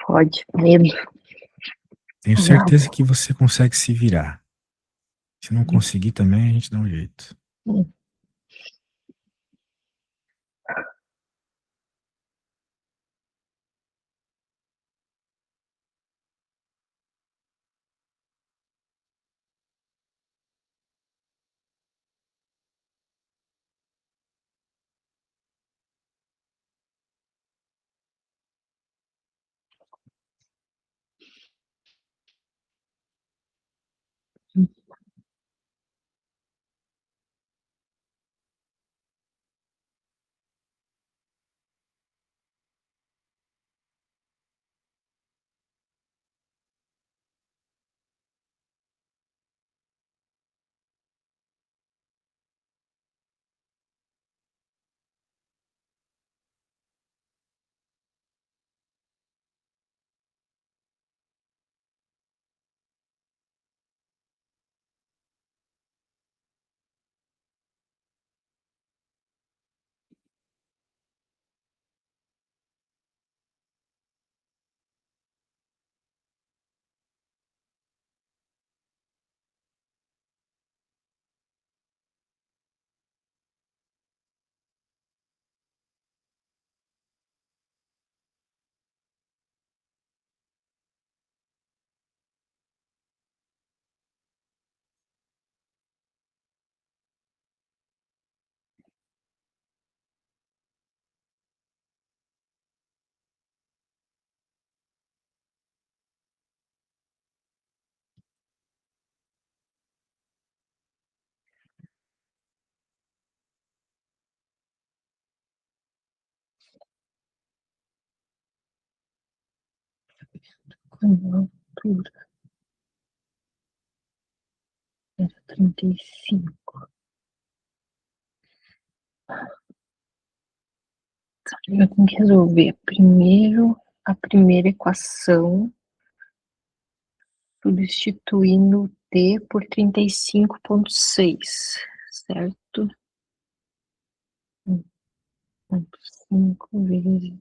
Pode, medo. Tenho certeza que você consegue se virar. Se não conseguir também, a gente dá um jeito. Altura era 35. Eu tenho que resolver primeiro a primeira equação, substituindo t por 35,6, certo? 1,5 vezes.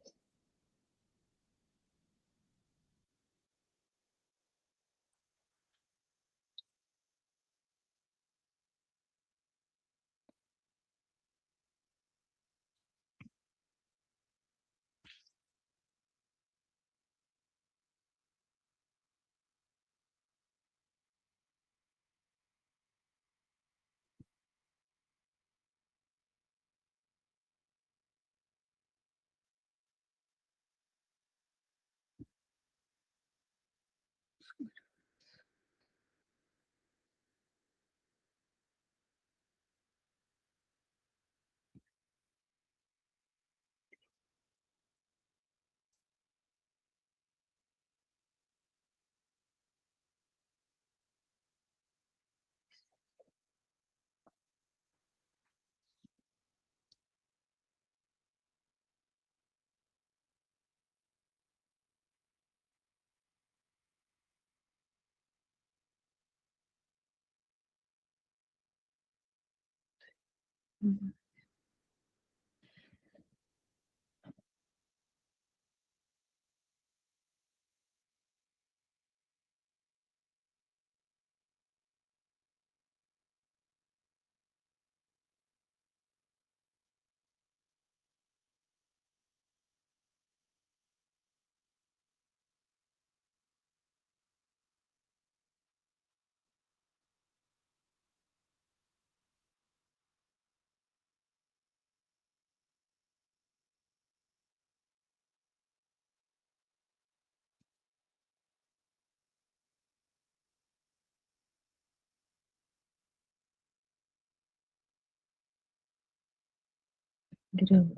Gramas.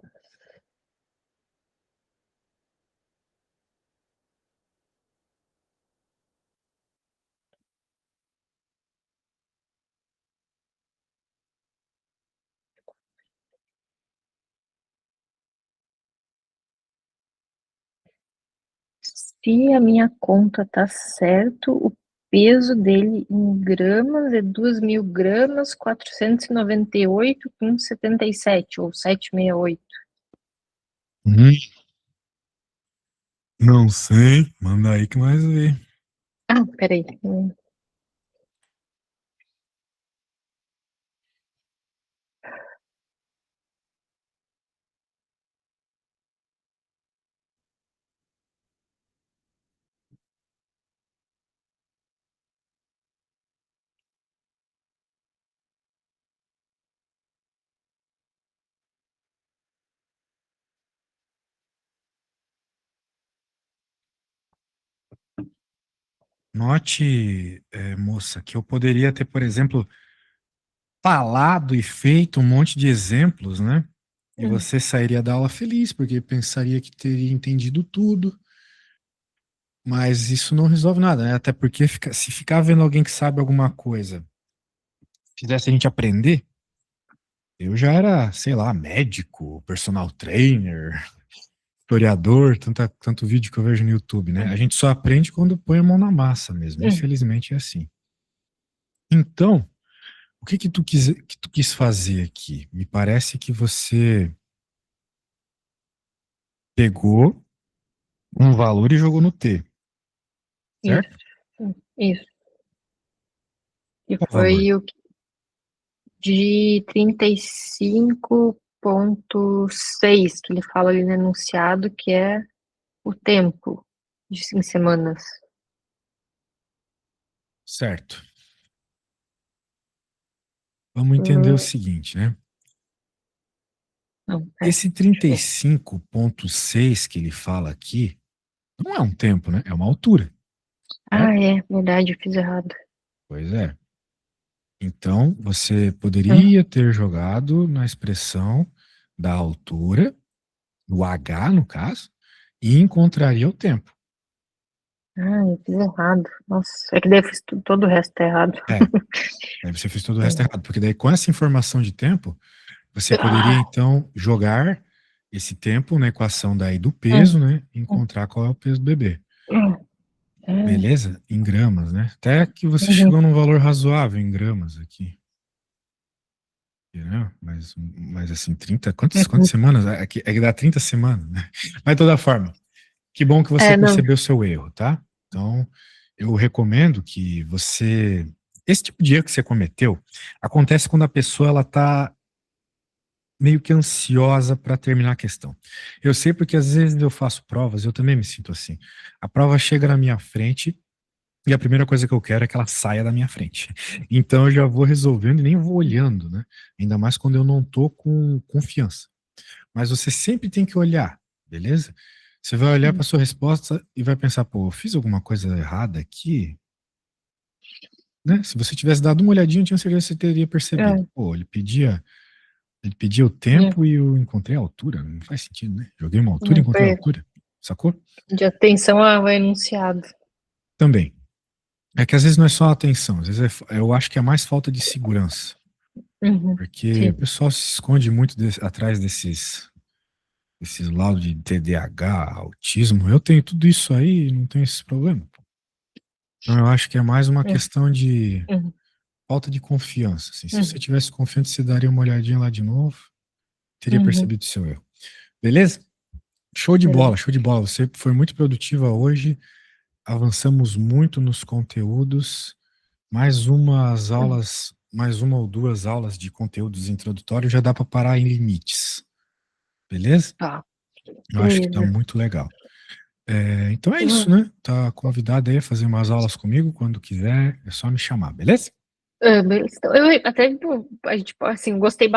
Se a minha conta tá certo, o peso dele em gramas é 2.000 gramas, 498,77 ou 768. Hum, não sei. Manda aí que nós vê. Ah, peraí. Note, moça, que eu poderia ter, por exemplo, falado e feito um monte de exemplos, né? E você sairia da aula feliz, porque pensaria que teria entendido tudo, mas isso não resolve nada, né? Até porque se ficar vendo alguém que sabe alguma coisa, fizesse a gente aprender, eu já era, sei lá, médico, personal trainer, historiador, tanto vídeo que eu vejo no YouTube, né? A gente só aprende quando põe a mão na massa mesmo. Infelizmente é assim. Então, o que tu quis fazer aqui? Me parece que você pegou um valor e jogou no T, Isso, certo? isso. E Qual valor? foi o de 35,6 que ele fala ali no enunciado, que é o tempo em semanas. Certo. Vamos entender o seguinte, né? Não, Esse deixa eu ver. 35,6 que ele fala aqui não é um tempo, né? É uma altura, Ah, certo? é, verdade, eu fiz errado. Pois é. Então, você Hum. poderia ter jogado na expressão da altura, do H, no caso, e encontraria o tempo. Ah, eu fiz errado. Nossa, é que daí eu fiz todo o resto tá errado. É, aí você fez todo o resto errado, porque daí com essa informação de tempo, você poderia Ah, então jogar esse tempo na equação daí do peso, hum, né? E hum, encontrar qual é o peso do bebê. hum, Beleza? Em gramas, né? Até que você uhum. chegou num valor razoável em gramas aqui. Entendeu? Mas assim, 30, quantas Uhum. semanas? É que dá 30 semanas, né? Mas de toda forma, que bom que você É, não. percebeu seu erro, tá? Então, eu recomendo que você. Esse tipo de erro que você cometeu acontece quando a pessoa ela tá meio que ansiosa para terminar a questão. Eu sei porque às vezes eu faço provas, eu também me sinto assim. A prova chega na minha frente e a primeira coisa que eu quero é que ela saia da minha frente. Então eu já vou resolvendo e nem vou olhando, né? Ainda mais quando eu não tô com confiança. Mas você sempre tem que olhar, beleza? Você vai olhar para sua resposta e vai pensar, pô, eu fiz alguma coisa errada aqui, né? Se você tivesse dado uma olhadinha, eu tinha certeza que você teria percebido. É, Pô, ele pedia o é, tempo e eu encontrei a altura. Não faz sentido, né? Joguei uma altura e não encontrei a foi altura. Sacou? de atenção ao enunciado. Também. É que às vezes não é só atenção, às vezes eu acho que é mais falta de segurança. Uhum. Porque o Sim. pessoal se esconde muito atrás desses laudos de TDAH, autismo. Eu tenho tudo isso aí e não tenho esse problema. Então eu acho que é mais uma Uhum. questão de Uhum. falta de confiança. Assim. Se você Uhum. tivesse confiante, você daria uma olhadinha lá de novo, teria Uhum. percebido o seu erro. Beleza? Show de bola, Beleza. show de bola. Você foi muito produtiva hoje. Avançamos muito nos conteúdos. Uhum. Mais uma ou duas aulas de conteúdos introdutórios já dá para parar em limites. Beleza? Tá, Eu acho que tá beleza. muito legal. Então é isso, Uhum. né? Tá convidado aí a fazer umas aulas comigo quando quiser. É só me chamar, beleza? Beleza. Então, a gente, assim, gostei bastante.